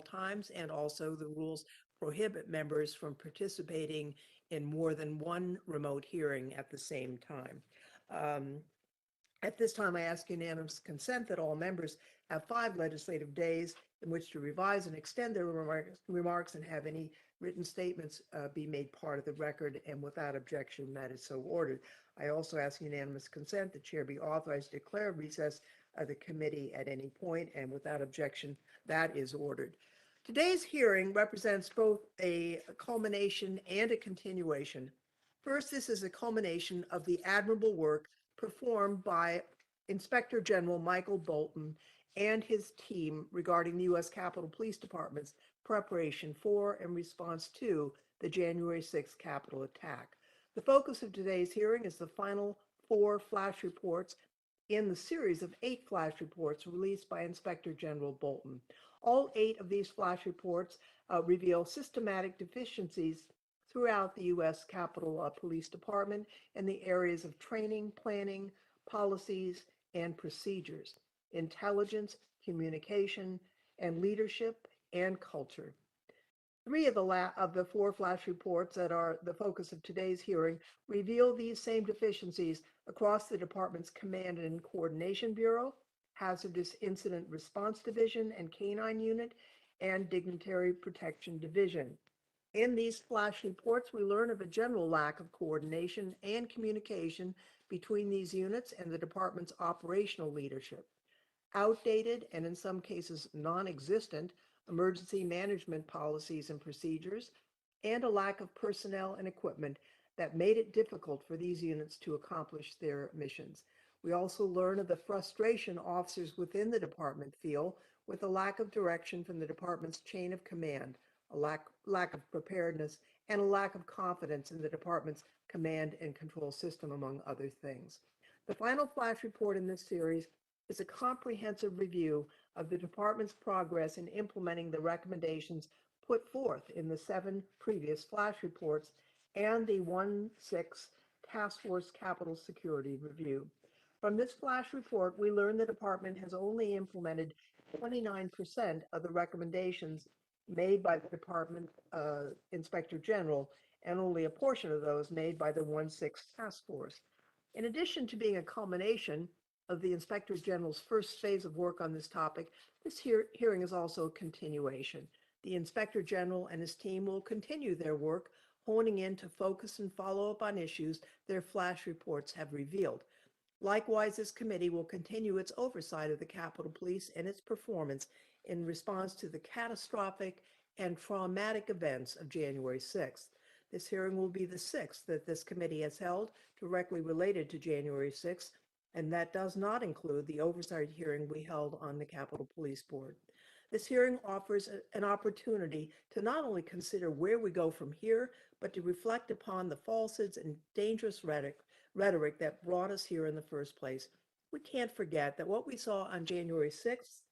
times, and also the rules prohibit members from participating in more than one remote hearing at the same time. Um, at this time, I ask unanimous consent that all members have 5 legislative days in which to revise and extend their remarks and have any written statements be made part of the record, and without objection, that is so ordered. I also ask unanimous consent the chair be authorized to declare recess of the committee at any point, and without objection, that is ordered. Today's hearing represents both a culmination and a continuation. First, this is a culmination of the admirable work performed by Inspector General Michael Bolton and his team regarding the U.S. Capitol Police Department's preparation for and response to the January 6th Capitol attack. The focus of today's hearing is the final 4 flash reports in the series of 8 flash reports released by Inspector General Bolton. All 8 of these flash reports reveal systematic deficiencies throughout the U.S. Capitol Police Department in the areas of training, planning, policies, and procedures, intelligence, communication, and leadership and culture. 3 of the 4 flash reports that are the focus of today's hearing reveal these same deficiencies across the department's Command and Coordination Bureau, Hazardous Incident Response Division and Canine Unit, and Dignitary Protection Division. In these flash reports, we learn of a general lack of coordination and communication between these units and the department's operational leadership. Outdated and in some cases non-existent emergency management policies and procedures, and a lack of personnel and equipment that made it difficult for these units to accomplish their missions. We also learn of the frustration officers within the department feel with a lack of direction from the department's chain of command, a lack of preparedness, and a lack of confidence in the department's command and control system, among other things. The final flash report in this series is a comprehensive review of the department's progress in implementing the recommendations put forth in the 7 previous flash reports and the 1-6 Task Force Capital Security Review. From this flash report, we learn the department has only implemented 29% of the recommendations made by the department inspector general, and only a portion of those made by the 1-6 task force. In addition to being a culmination of the inspector general's first phase of work on this topic, this hearing is also a continuation. The inspector general and his team will continue their work, honing in to focus and follow up on issues their flash reports have revealed. Likewise, this committee will continue its oversight of the Capitol Police and its performance in response to the catastrophic and traumatic events of January 6th. This hearing will be the 6th that this committee has held directly related to January 6th, and that does not include the oversight hearing we held on the Capitol Police Board. This hearing offers an opportunity to not only consider where we go from here, but to reflect upon the falsehoods and dangerous rhetoric that brought us here in the first place. We can't forget that what we saw on January 6th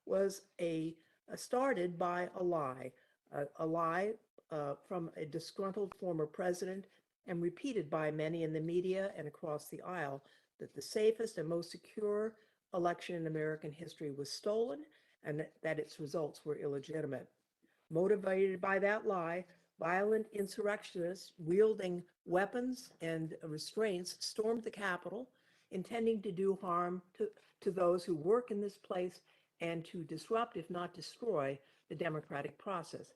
was started by a lie from a disgruntled former president, and repeated by many in the media and across the aisle, that the safest and most secure election in American history was stolen and that its results were illegitimate. Motivated by that lie, violent insurrectionists wielding weapons and restraints stormed the Capitol, intending to do harm to those who work in this place and to disrupt, if not destroy, the democratic process.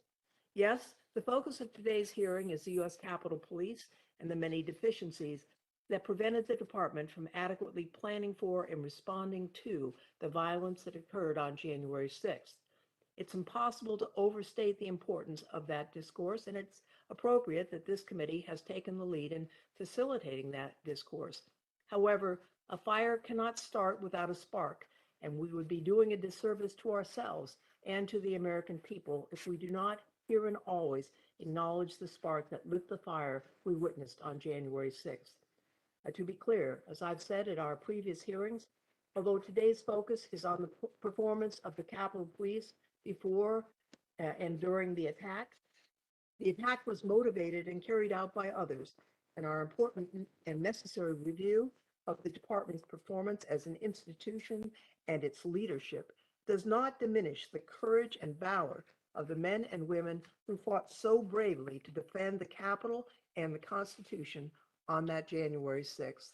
Yes, the focus of today's hearing is the U.S. Capitol Police and the many deficiencies that prevented the department from adequately planning for and responding to the violence that occurred on January 6th. It's impossible to overstate the importance of that discourse, and it's appropriate that this committee has taken the lead in facilitating that discourse. However, a fire cannot start without a spark, and we would be doing a disservice to ourselves and to the American people if we do not here and always acknowledge the spark that lit the fire we witnessed on January 6th. To be clear, as I've said at our previous hearings, although today's focus is on the performance of the Capitol Police before and during the attack was motivated and carried out by others, and our important and necessary review of the department's performance as an institution and its leadership does not diminish the courage and valor of the men and women who fought so bravely to defend the Capitol and the Constitution on that January 6th.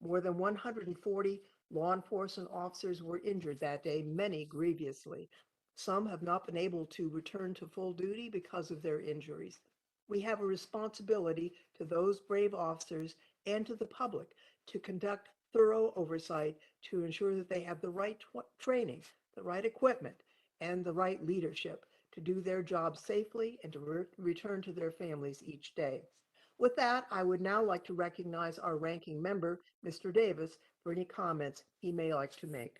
More than 140 law enforcement officers were injured that day, many grievously. Some have not been able to return to full duty because of their injuries. We have a responsibility to those brave officers and to the public to conduct thorough oversight to ensure that they have the right training, the right equipment, and the right leadership to do their job safely and to return to their families each day. With that, I would now like to recognize our ranking member, Mr. Davis, for any comments he may like to make.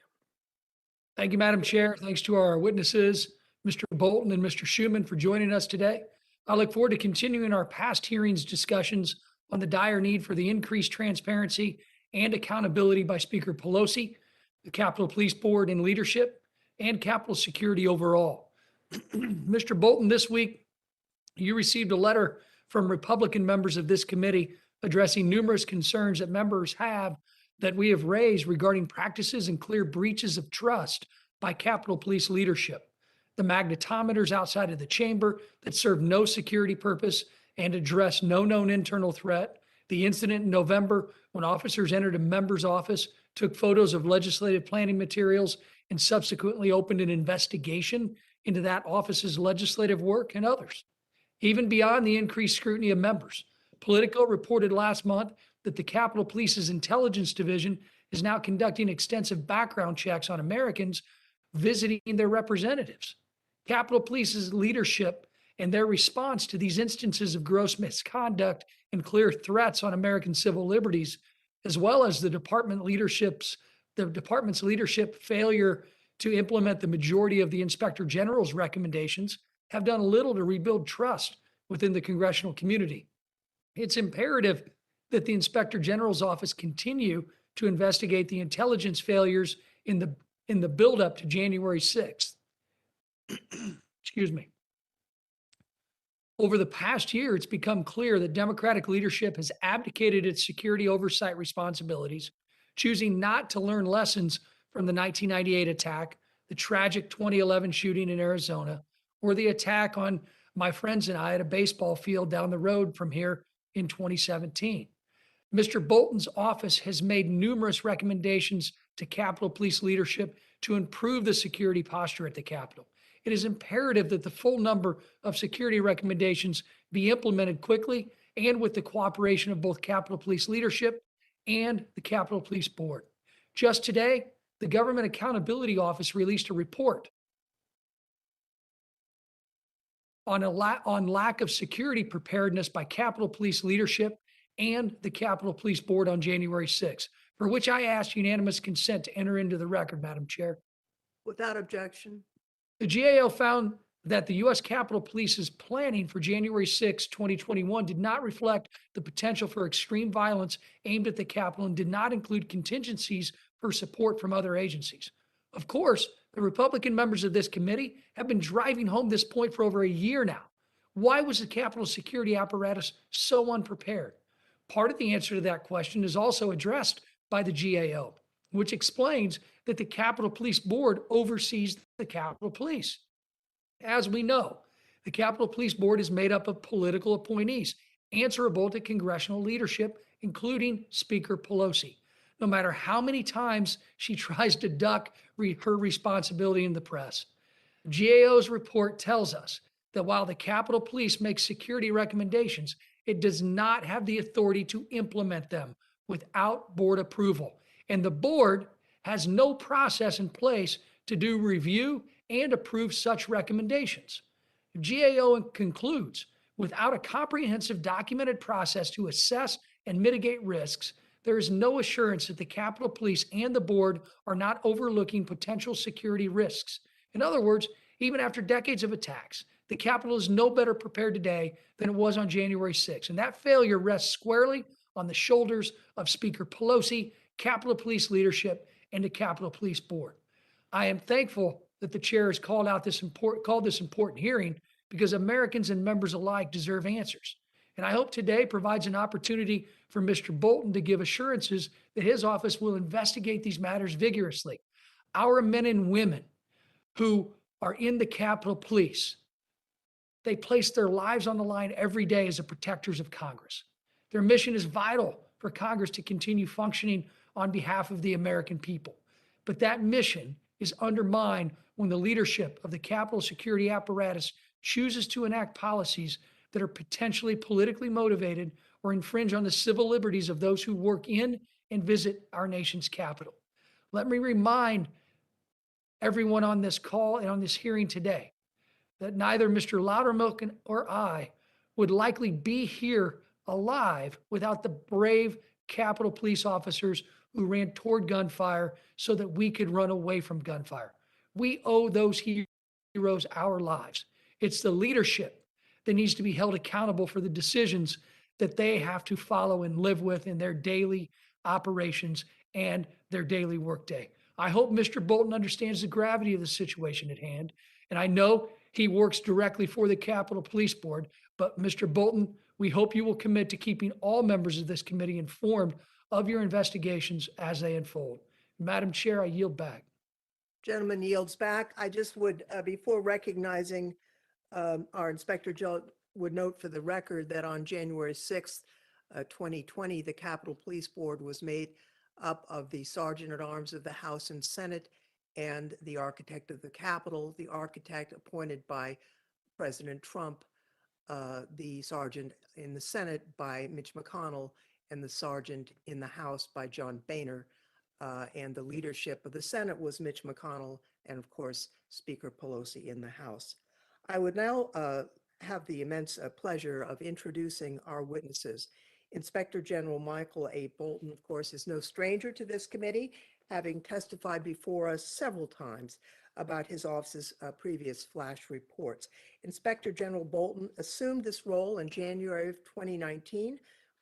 Thank you, Madam Chair. Thanks to our witnesses, Mr. Bolton and Mr. Schuman, for joining us today. I look forward to continuing our past hearings discussions on the dire need for the increased transparency and accountability by Speaker Pelosi, the Capitol Police Board and leadership, and Capitol security overall. Mr. Bolton, this week, you received a letter from Republican members of this committee addressing numerous concerns that members have that we have raised regarding practices and clear breaches of trust by Capitol Police leadership. The magnetometers outside of the chamber that serve no security purpose and address no known internal threat. The incident in November when officers entered a member's office, took photos of legislative planning materials, and subsequently opened an investigation into that office's legislative work, and others. Even beyond the increased scrutiny of members, Politico reported last month that the Capitol Police's Intelligence Division is now conducting extensive background checks on Americans visiting their representatives. Capitol Police's leadership and their response to these instances of gross misconduct and clear threats on American civil liberties, as well as the department's leadership failure to implement the majority of the Inspector General's recommendations, have done little to rebuild trust within the congressional community. It's imperative that the Inspector General's office continue to investigate the intelligence failures in the buildup to January 6th. Excuse me. Over the past year, it's become clear that Democratic leadership has abdicated its security oversight responsibilities, choosing not to learn lessons from the 1998 attack, the tragic 2011 shooting in Arizona, or the attack on my friends and I at a baseball field down the road from here in 2017. Mr. Bolton's office has made numerous recommendations to Capitol Police leadership to improve the security posture at the Capitol. It is imperative that the full number of security recommendations be implemented quickly and with the cooperation of both Capitol Police leadership and the Capitol Police Board. Just today, the Government Accountability Office released a report on lack of security preparedness by Capitol Police leadership and the Capitol Police Board on January 6th, for which I ask unanimous consent to enter into the record, Madam Chair. Without objection. The GAO found that the U.S. Capitol Police's planning for January 6, 2021 did not reflect the potential for extreme violence aimed at the Capitol and did not include contingencies for support from other agencies. Of course, the Republican members of this committee have been driving home this point for over a year now. Why was the Capitol security apparatus so unprepared? Part of the answer to that question is also addressed by the GAO, which explains that the Capitol Police Board oversees the Capitol Police. As we know, the Capitol Police Board is made up of political appointees answerable to congressional leadership, including Speaker Pelosi, no matter how many times she tries to duck her responsibility in the press. GAO's report tells us that while the Capitol Police makes security recommendations, it does not have the authority to implement them without board approval. And the board has no process in place to do review and approve such recommendations. GAO concludes, without a comprehensive documented process to assess and mitigate risks, there is no assurance that the Capitol Police and the board are not overlooking potential security risks. In other words, even after decades of attacks, the Capitol is no better prepared today than it was on January 6th. And that failure rests squarely on the shoulders of Speaker Pelosi, Capitol Police leadership, and the Capitol Police Board. I am thankful that the chair has called this important hearing because Americans and members alike deserve answers. And I hope today provides an opportunity for Mr. Bolton to give assurances that his office will investigate these matters vigorously. Our men and women who are in the Capitol Police They place their lives on the line every day as the protectors of Congress. Their mission is vital for Congress to continue functioning on behalf of the American people. But that mission is undermined when the leadership of the Capitol security apparatus chooses to enact policies that are potentially politically motivated or infringe on the civil liberties of those who work in and visit our nation's capital. Let me remind everyone on this call and on this hearing today that neither Mr. Loudermilk or I would likely be here alive without the brave Capitol police officers who ran toward gunfire so that we could run away from gunfire. We owe those heroes our lives. It's the leadership that needs to be held accountable for the decisions that they have to follow and live with in their daily operations and their daily workday. I hope Mr. Bolton understands the gravity of the situation at hand, and I know he works directly for the Capitol Police Board. But Mr. Bolton, we hope you will commit to keeping all members of this committee informed of your investigations as they unfold. Madam Chair, I yield back. Gentleman yields back. I just would, before recognizing our Inspector General, would note for the record that on January 6th, 2020, the Capitol Police Board was made up of the Sergeant at Arms of the House and Senate and the architect of the Capitol, the architect appointed by President Trump, the sergeant in the Senate by Mitch McConnell, and the sergeant in the House by John Boehner. And the leadership of the Senate was Mitch McConnell and, of course, Speaker Pelosi in the House. I would now have the immense pleasure of introducing our witnesses. Inspector General Michael A. Bolton, of course, is no stranger to this committee, having testified before us several times about his office's previous flash reports. Inspector General Bolton assumed this role in January of 2019.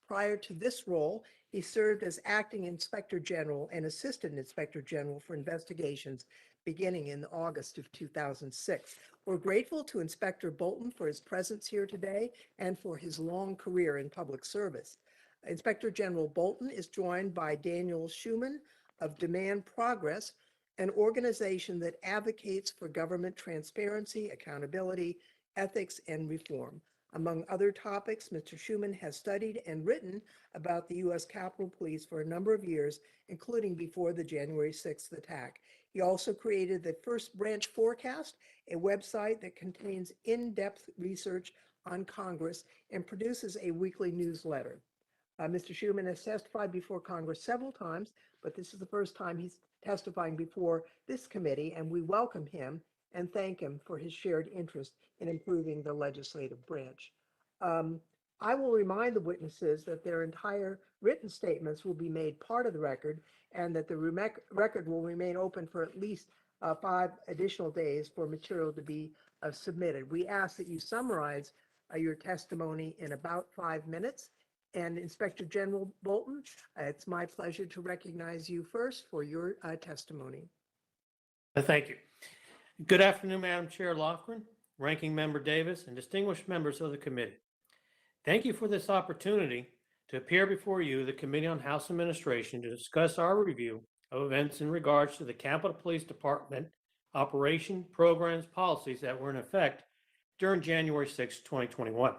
Prior to this role, he served as acting Inspector General and Assistant Inspector General for investigations beginning in August of 2006. We're grateful to Inspector Bolton for his presence here today and for his long career in public service. Inspector General Bolton is joined by Daniel Schuman of Demand Progress, an organization that advocates for government transparency, accountability, ethics, and reform. Among other topics, Mr. Schuman has studied and written about the U.S. Capitol Police for a number of years, including before the January 6th attack. He also created the First Branch Forecast, a website that contains in-depth research on Congress and produces a weekly newsletter. Mr. Schuman has testified before Congress several times, but this is the first time he's testifying before this committee, and we welcome him and thank him for his shared interest in improving the legislative branch. I will remind the witnesses that their entire written statements will be made part of the record and that the record will remain open for at least 5 additional days for material to be submitted. We ask that you summarize your testimony in about 5 minutes. And Inspector General Bolton, it's my pleasure to recognize you first for your testimony. Thank you. Good afternoon, Madam Chair Loughran, Ranking Member Davis, and distinguished members of the committee. Thank you for this opportunity to appear before you, the Committee on House Administration, to discuss our review of events in regards to the Capitol Police Department operation, programs, policies that were in effect during January 6, 2021.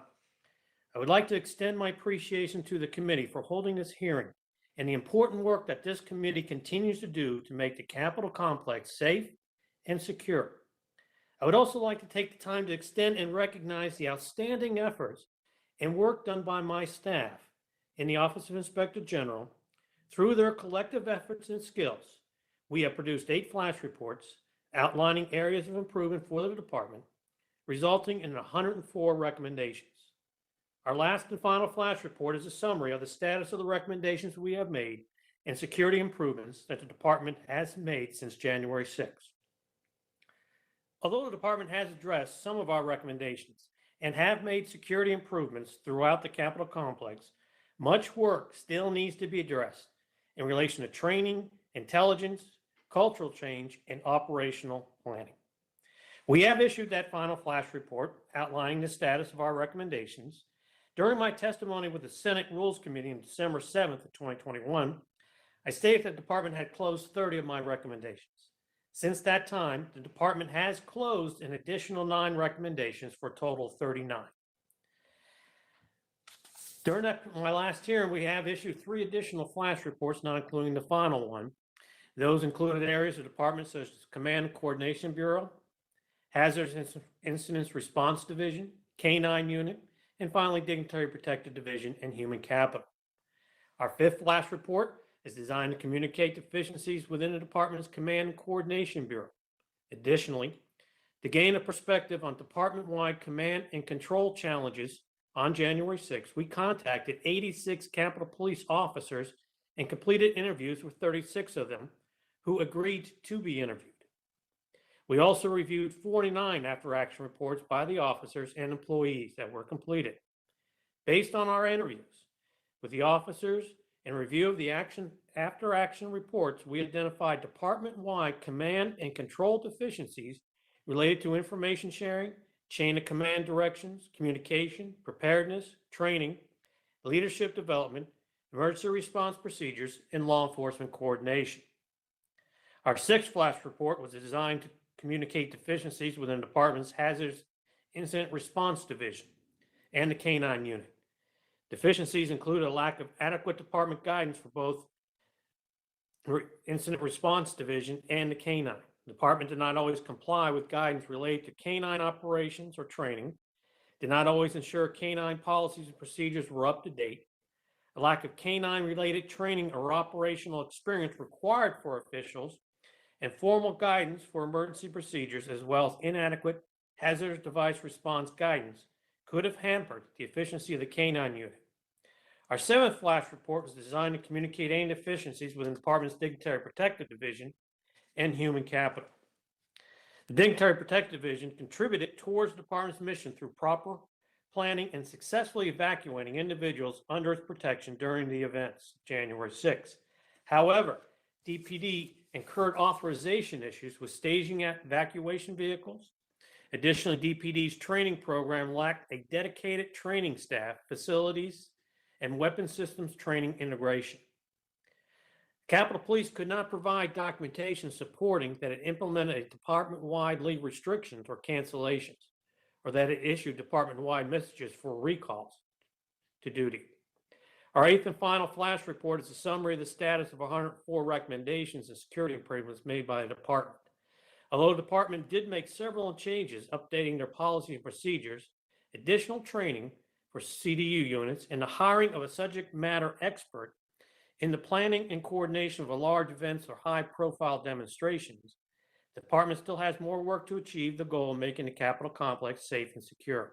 I would like to extend my appreciation to the committee for holding this hearing and the important work that this committee continues to do to make the Capitol complex safe and secure. I would also like to take the time to extend and recognize the outstanding efforts and work done by my staff in the Office of Inspector General. Through their collective efforts and skills, we have produced 8 flash reports outlining areas of improvement for the department, resulting in 104 recommendations. Our last and final flash report is a summary of the status of the recommendations we have made and security improvements that the department has made since January 6th. Although the department has addressed some of our recommendations and have made security improvements throughout the Capitol complex, much work still needs to be addressed in relation to training, intelligence, cultural change, and operational planning. We have issued that final flash report outlining the status of our recommendations. During my testimony with the Senate Rules Committee on December 7th of 2021, I stated that the department had closed 30 of my recommendations. Since that time, the department has closed an additional 9 recommendations for a total of 39. During my last hearing, we have issued 3 additional flash reports, not including the final one. Those included areas of departments such as Command and Coordination Bureau, Hazardous Incidents Response Division, K-9 Unit, and finally Dignitary Protected Division and Human Capital. Our 5th flash report is designed to communicate deficiencies within the department's Command and Coordination Bureau. Additionally, to gain a perspective on department-wide command and control challenges, on January 6th, we contacted 86 Capitol Police officers and completed interviews with 36 of them who agreed to be interviewed. We also reviewed 49 after-action reports by the officers and employees that were completed. Based on our interviews with the officers and review of the after-action reports, we identified department-wide command and control deficiencies related to information sharing, chain of command directions, communication, preparedness, training, leadership development, emergency response procedures, and law enforcement coordination. Our 6th flash report was designed to communicate deficiencies within the department's Hazardous Incident Response Division and the K-9 unit. Deficiencies include a lack of adequate department guidance for both Incident Response Division and the K-9. The department did not always comply with guidance related to K-9 operations or training, did not always ensure K-9 policies and procedures were up to date, a lack of K-9 related training or operational experience required for officials, and formal guidance for emergency procedures, as well as inadequate hazardous device response guidance, could have hampered the efficiency of the K-9 unit. Our 7th flash report was designed to communicate any deficiencies within the department's Dignitary Protected Division and Human Capital. The Dignitary Protected Division contributed towards the department's mission through proper planning and successfully evacuating individuals under its protection during the events of January 6th. However, DPD incurred authorization issues with staging evacuation vehicles. Additionally, DPD's training program lacked a dedicated training staff, facilities, and weapon systems training integration. Capitol Police could not provide documentation supporting that it implemented a department-wide leave restrictions or cancellations, or that it issued department-wide messages for recalls to duty. Our 8th and final flash report is a summary of the status of 104 recommendations and security improvements made by the department. Although the department did make several changes, updating their policy and procedures, additional training for CDU units, and the hiring of a subject matter expert in the planning and coordination of large events or high-profile demonstrations, the department still has more work to achieve the goal of making the Capitol complex safe and secure.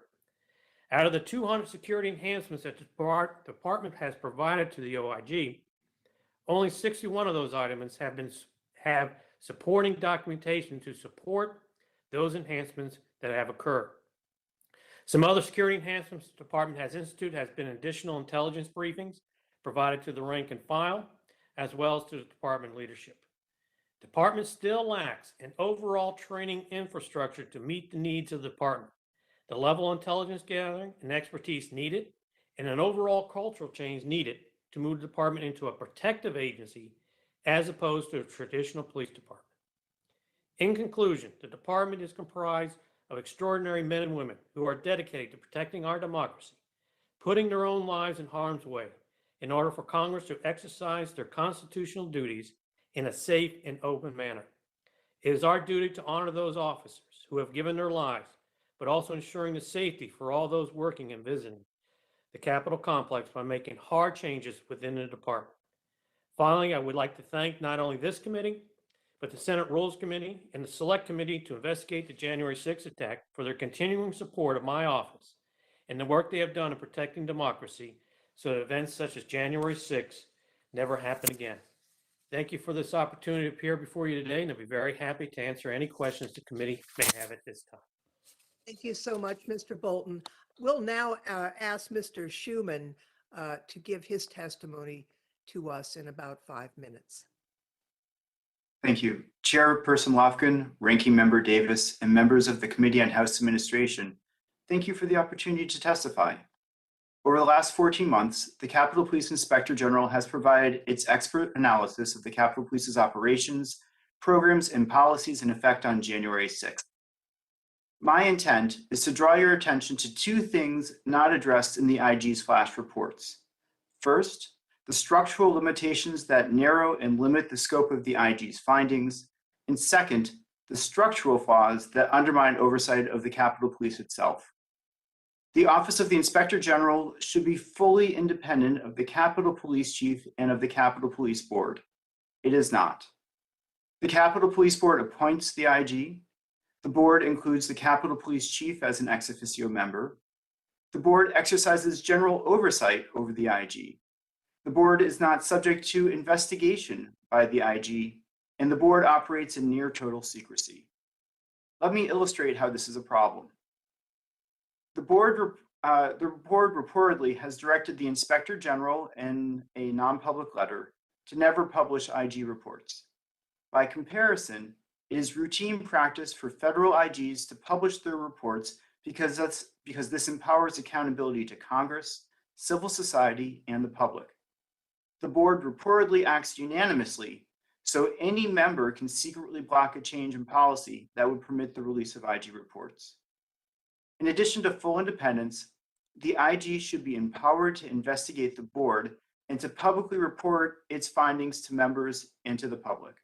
Out of the 200 security enhancements that the department has provided to the OIG, only 61 of those items have supporting documentation to support those enhancements that have occurred. Some other security enhancements the department has instituted has been additional intelligence briefings provided to the rank and file, as well as to the department leadership. The department still lacks an overall training infrastructure to meet the needs of the department, the level of intelligence gathering and expertise needed, and an overall cultural change needed to move the department into a protective agency as opposed to a traditional police department. In conclusion, the department is comprised of extraordinary men and women who are dedicated to protecting our democracy, putting their own lives in harm's way in order for Congress to exercise their constitutional duties in a safe and open manner. It is our duty to honor those officers who have given their lives, but also ensuring the safety for all those working and visiting the Capitol complex by making hard changes within the department. Finally, I would like to thank not only this committee, but the Senate Rules Committee and the Select Committee to investigate the January 6th attack for their continuing support of my office and the work they have done in protecting democracy so that events such as January 6th never happen again. Thank you for this opportunity to appear before you today, and I'll be very happy to answer any questions the committee may have at this time. Thank you so much, Mr. Bolton. We'll now ask Mr. Schuman to give his testimony to us in about 5 minutes. Thank you. Chairperson Lofgren, Ranking Member Davis, and members of the Committee on House Administration, thank you for the opportunity to testify. Over the last 14 months, the Capitol Police Inspector General has provided its expert analysis of the Capitol Police's operations, programs, and policies in effect on January 6th. My intent is to draw your attention to two things not addressed in the IG's flash reports. First, the structural limitations that narrow and limit the scope of the IG's findings, and second, the structural flaws that undermine oversight of the Capitol Police itself. The Office of the Inspector General should be fully independent of the Capitol Police Chief and of the Capitol Police Board. It is not. The Capitol Police Board appoints the IG. The board includes the Capitol Police Chief as an ex officio member. The board exercises general oversight over the IG. The board is not subject to investigation by the IG, and the board operates in near total secrecy. Let me illustrate how this is a problem. The board reportedly has directed the Inspector General in a non-public letter to never publish IG reports. By comparison, it is routine practice for federal IGs to publish their reports because this empowers accountability to Congress, civil society, and the public. The board reportedly acts unanimously, so any member can secretly block a change in policy that would permit the release of IG reports. In addition to full independence, the IG should be empowered to investigate the board and to publicly report its findings to members and to the public.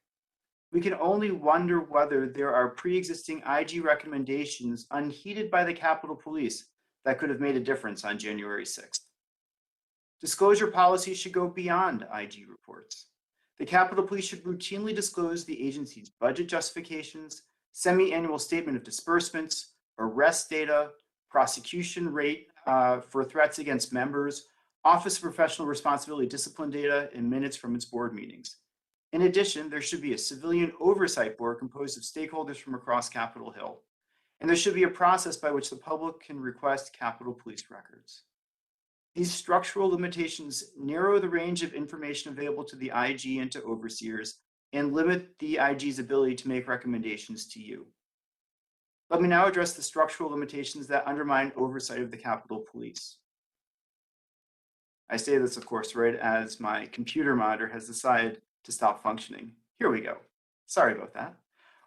We can only wonder whether there are pre-existing IG recommendations unheeded by the Capitol Police that could have made a difference on January 6th. Disclosure policies should go beyond IG reports. The Capitol Police should routinely disclose the agency's budget justifications, semi-annual statement of disbursements, arrest data, prosecution rate for threats against members, Office of Professional Responsibility discipline data, and minutes from its board meetings. In addition, there should be a civilian oversight board composed of stakeholders from across Capitol Hill. And there should be a process by which the public can request Capitol Police records. These structural limitations narrow the range of information available to the IG and to overseers and limit the IG's ability to make recommendations to you. Let me now address the structural limitations that undermine oversight of the Capitol Police. I say this, of course, right as my computer monitor has decided to stop functioning. Here we go. Sorry about that.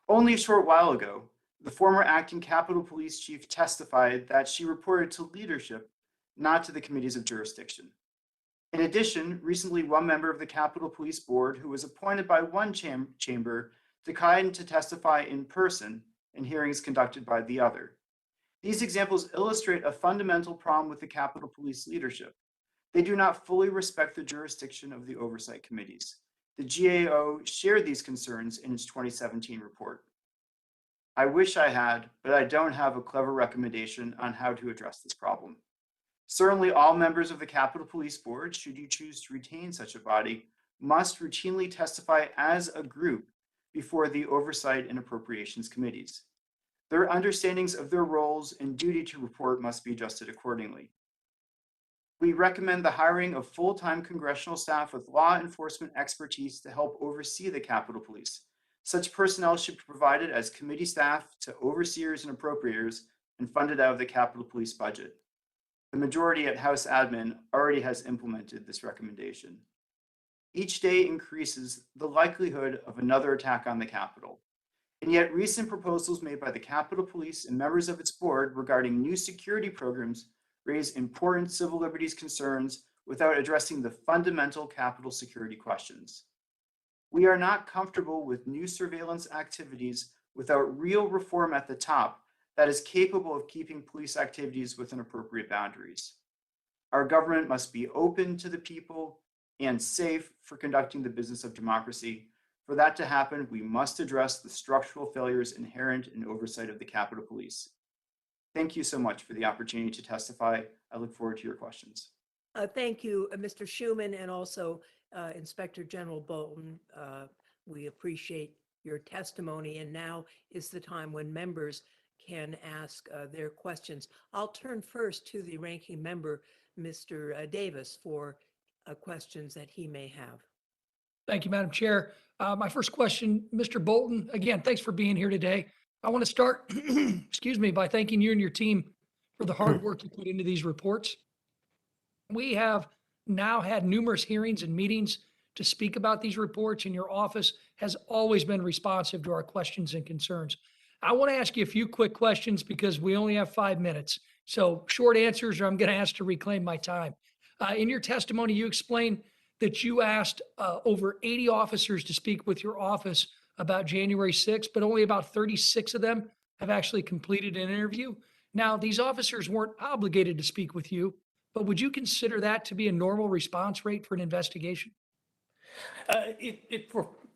Only a short while ago, the former acting Capitol Police Chief testified that she reported to leadership, not to the committees of jurisdiction. In addition, recently one member of the Capitol Police Board who was appointed by one chamber declined to testify in person in hearings conducted by the other. These examples illustrate a fundamental problem with the Capitol Police leadership. They do not fully respect the jurisdiction of the oversight committees. The GAO shared these concerns in its 2017 report. I wish I had, but I don't have a clever recommendation on how to address this problem. Certainly, all members of the Capitol Police Board, should you choose to retain such a body, must routinely testify as a group before the Oversight and Appropriations Committees. Their understandings of their roles and duty to report must be adjusted accordingly. We recommend the hiring of full-time congressional staff with law enforcement expertise to help oversee the Capitol Police. Such personnel should be provided as committee staff to overseers and appropriators and funded out of the Capitol Police budget. The majority at House Admin already has implemented this recommendation. Each day increases the likelihood of another attack on the Capitol. And yet recent proposals made by the Capitol Police and members of its board regarding new security programs raise important civil liberties concerns without addressing the fundamental Capitol security questions. We are not comfortable with new surveillance activities without real reform at the top that is capable of keeping police activities within appropriate boundaries. Our government must be open to the people and safe for conducting the business of democracy. For that to happen, we must address the structural failures inherent in oversight of the Capitol Police. Thank you so much for the opportunity to testify. I look forward to your questions. Thank you, Mr. Schuman, and also Inspector General Bolton. We appreciate your testimony, and now is the time when members can ask their questions. I'll turn first to the ranking member, Mr. Davis, for questions that he may have. Thank you, Madam Chair. My first question, Mr. Bolton, again, thanks for being here today. I want to start, excuse me, by thanking you and your team for the hard work you put into these reports. We have now had numerous hearings and meetings to speak about these reports, and your office has always been responsive to our questions and concerns. I want to ask you a few quick questions because we only have 5 minutes. So short answers, or I'm going to ask to reclaim my time. In your testimony, you explained that you asked over 80 officers to speak with your office about January 6th, but only about 36 of them have actually completed an interview. Now, these officers weren't obligated to speak with you, but would you consider that to be a normal response rate for an investigation?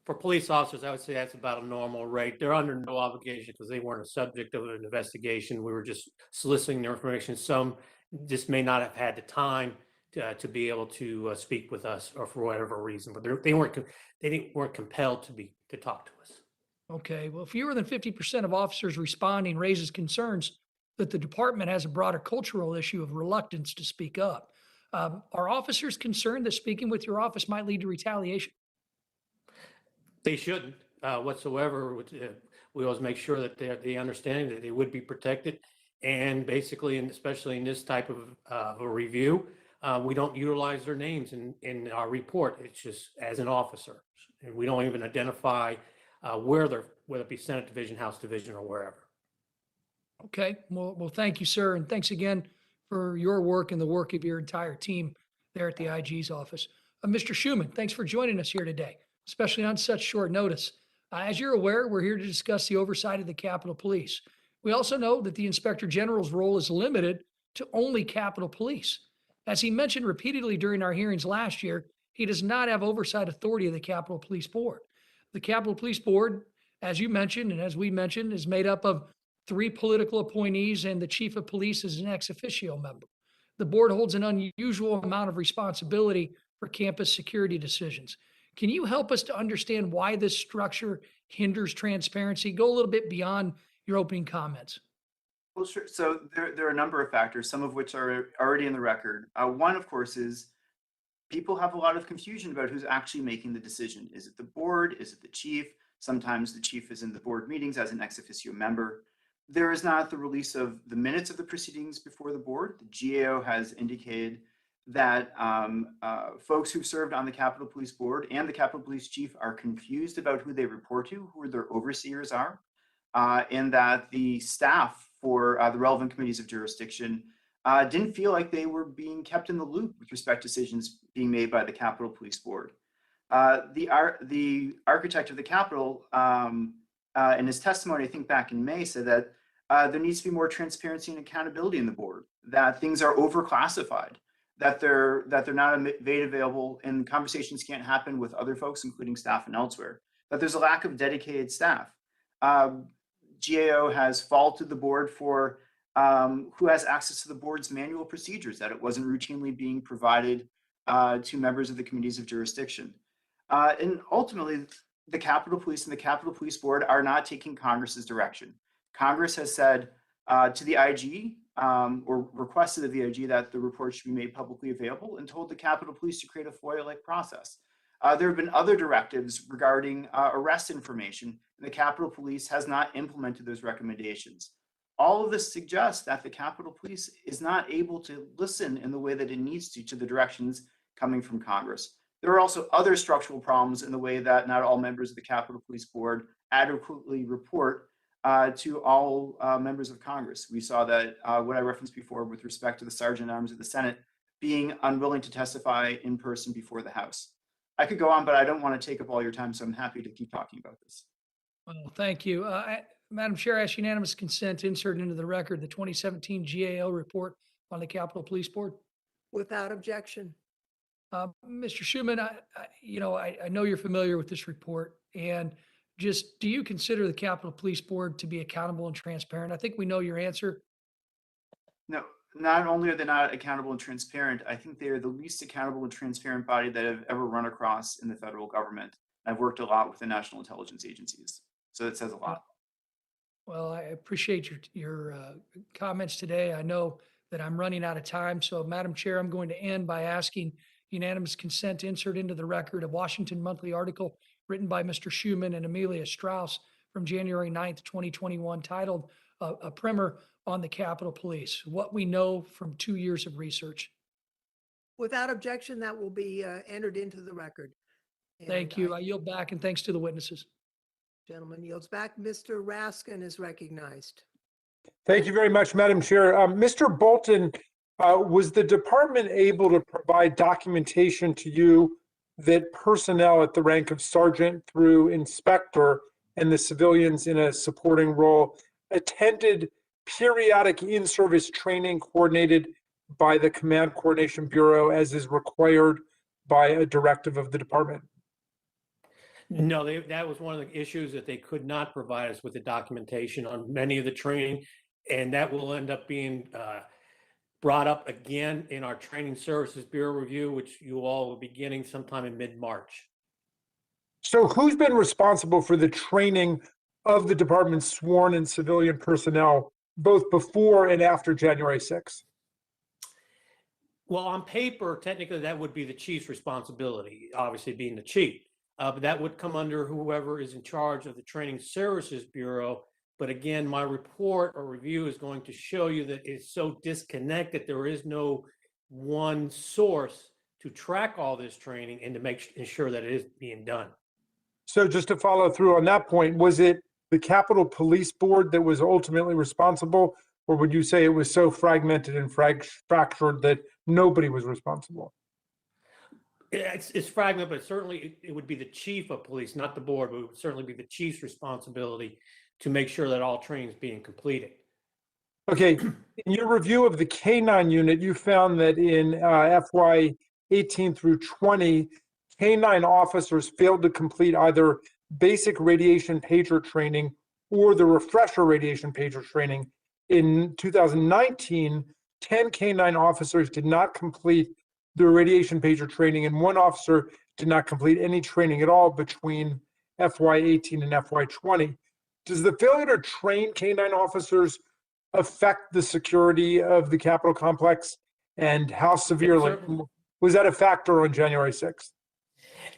For police officers, I would say that's about a normal rate. They're under no obligation because they weren't a subject of an investigation. We were just soliciting their information. Some just may not have had the time to be able to speak with us, or for whatever reason, but they weren't compelled to talk to us. Okay, well, fewer than 50% of officers responding raises concerns that the department has a broader cultural issue of reluctance to speak up. Are officers concerned that speaking with your office might lead to retaliation? They shouldn't whatsoever. We always make sure that they understand that they would be protected. And basically, and especially in this type of a review, we don't utilize their names in our report. It's just as an officer. And we don't even identify whether it be Senate Division, House Division, or wherever. Okay, well, thank you, sir. And thanks again for your work and the work of your entire team there at the IG's office. Mr. Schuman, thanks for joining us here today, especially on such short notice. As you're aware, we're here to discuss the oversight of the Capitol Police. We also know that the Inspector General's role is limited to only Capitol Police. As he mentioned repeatedly during our hearings last year, he does not have oversight authority of the Capitol Police Board. The Capitol Police Board, as you mentioned, and as we mentioned, is made up of 3 political appointees, and the chief of police is an ex officio member. The board holds an unusual amount of responsibility for campus security decisions. Can you help us to understand why this structure hinders transparency? Go a little bit beyond your opening comments. Well, sure. So there are a number of factors, some of which are already in the record. One, of course, is people have a lot of confusion about who's actually making the decision. Is it the board? Is it the chief? Sometimes the chief is in the board meetings as an ex officio member. There is not the release of the minutes of the proceedings before the board. The GAO has indicated that folks who've served on the Capitol Police Board and the Capitol Police Chief are confused about who they report to, who their overseers are, and that the staff for the relevant committees of jurisdiction didn't feel like they were being kept in the loop with respect to decisions being made by the Capitol Police Board. The architect of the Capitol, in his testimony, I think back in May, said that there needs to be more transparency and accountability in the board, that things are overclassified, that they're not made available, and conversations can't happen with other folks, including staff and elsewhere, that there's a lack of dedicated staff. GAO has faulted the board for who has access to the board's manual procedures, that it wasn't routinely being provided to members of the committees of jurisdiction. And ultimately, the Capitol Police and the Capitol Police Board are not taking Congress's direction. Congress has said to the IG, or requested of the IG, that the report should be made publicly available, and told the Capitol Police to create a FOIA-like process. There have been other directives regarding arrest information, and the Capitol Police has not implemented those recommendations. All of this suggests that the Capitol Police is not able to listen in the way that it needs to the directions coming from Congress. There are also other structural problems in the way that not all members of the Capitol Police Board adequately report to all members of Congress. We saw that what I referenced before with respect to the Sergeant at Arms of the Senate being unwilling to testify in person before the House. I could go on, but I don't want to take up all your time, so I'm happy to keep talking about this. Well, thank you. Madam Chair, I ask unanimous consent to insert into the record the 2017 GAO report on the Capitol Police Board. Without objection. Mr. Schuman, I know you're familiar with this report, and just do you consider the Capitol Police Board to be accountable and transparent? I think we know your answer. No, not only are they not accountable and transparent, I think they are the least accountable and transparent body that I've ever run across in the federal government. I've worked a lot with the national intelligence agencies, so it says a lot. Well, I appreciate your comments today. I know that I'm running out of time, so Madam Chair, I'm going to end by asking unanimous consent to insert into the record a Washington Monthly article written by Mr. Schuman and Amelia Strauss from January 9th, 2021, titled A Primer on the Capitol Police, What We Know from 2 Years of Research. Without objection, that will be entered into the record. Thank And you. I yield back, and thanks to the witnesses. Gentleman yields back. Mr. Raskin is recognized. Thank you very much, Madam Chair. Mr. Bolton, was the department able to provide documentation to you that personnel at the rank of sergeant through inspector and the civilians in a supporting role attended periodic in-service training coordinated by the Command Coordination Bureau as is required by a directive of the department? No, that was one of the issues, that they could not provide us with the documentation on many of the training. And that will end up being brought up again in our Training Services Bureau review, which you all will be getting sometime in mid-March. So who's been responsible for the training of the department's sworn and civilian personnel, both before and after January 6th? Well, on paper, technically, that would be the chief's responsibility, obviously being the chief. But that would come under whoever is in charge of the Training Services Bureau. But again, my report or review is going to show you that it's so disconnected. There is no one source to track all this training and to ensure that it is being done. So just to follow through on that point, was it the Capitol Police Board that was ultimately responsible, or would you say it was so fragmented and fractured that nobody was responsible? It's fragmented, but certainly it would be the chief of police, not the board, but it would certainly be the chief's responsibility to make sure that all training is being completed. Okay, in your review of the K9 unit, you found that in FY 18 through 20, K9 officers failed to complete either basic radiation pager training or the refresher radiation pager training. In 2019, 10 K9 officers did not complete the radiation pager training, and one officer did not complete any training at all between FY 18 and FY 20. Does the failure to train K9 officers affect the security of the Capitol complex, and how severely was that a factor on January 6th?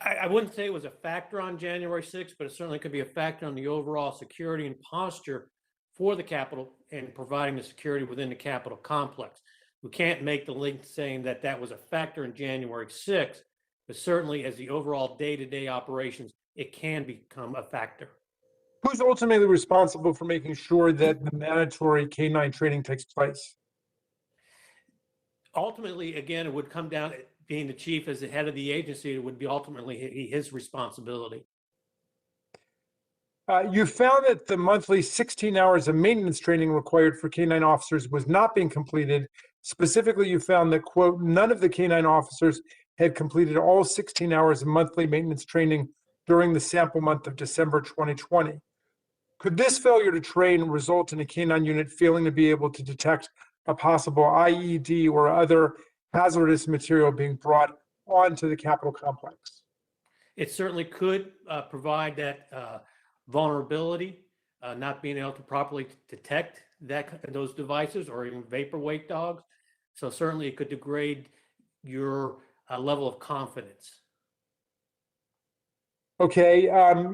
I wouldn't say it was a factor on January 6th, but it certainly could be a factor on the overall security and posture for the Capitol and providing the security within the Capitol complex. We can't make the link saying that that was a factor in January 6th, but certainly as the overall day-to-day operations, it can become a factor. Who's ultimately responsible for making sure that the mandatory K9 training takes place? Ultimately, again, it would come down to being the chief as the head of the agency. It would be ultimately his responsibility. You found that the monthly 16 hours of maintenance training required for K9 officers was not being completed. Specifically, you found that, quote, none of the K9 officers had completed all 16 hours of monthly maintenance training during the sample month of December 2020. Could this failure to train result in a K9 unit failing to be able to detect a possible IED or other hazardous material being brought onto the Capitol complex? It certainly could provide that vulnerability, not being able to properly detect those devices or even vaporwave dogs. So certainly it could degrade your level of confidence. Okay,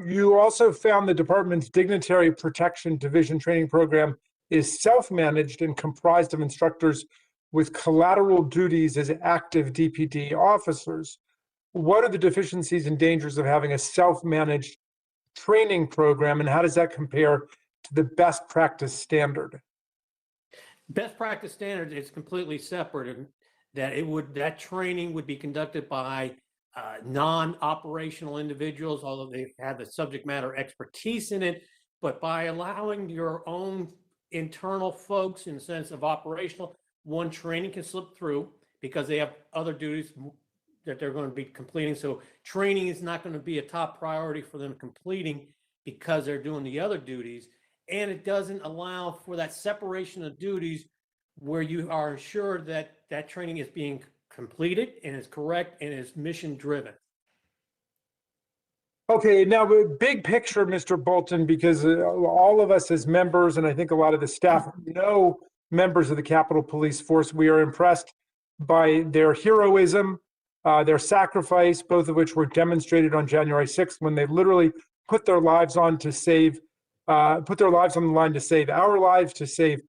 you also found the department's Dignitary Protection Division training program is self-managed and comprised of instructors with collateral duties as active DPD officers. What are the deficiencies and dangers of having a self-managed training program, and how does that compare to the best practice standard? Best practice standard is completely separate, and that training would be conducted by non-operational individuals, although they have the subject matter expertise in it. But by allowing your own internal folks, in the sense of operational, one training can slip through because they have other duties that they're going to be completing. So training is not going to be a top priority for them completing because they're doing the other duties. And it doesn't allow for that separation of duties where you are assured that that training is being completed and is correct and is mission driven. Okay, now big picture, Mr. Bolton, because all of us as members, and I think a lot of the staff know members of the Capitol Police Force, we are impressed by their heroism, their sacrifice, both of which were demonstrated on January 6th when they literally put their lives on to save, put their lives on the line to save our lives, to save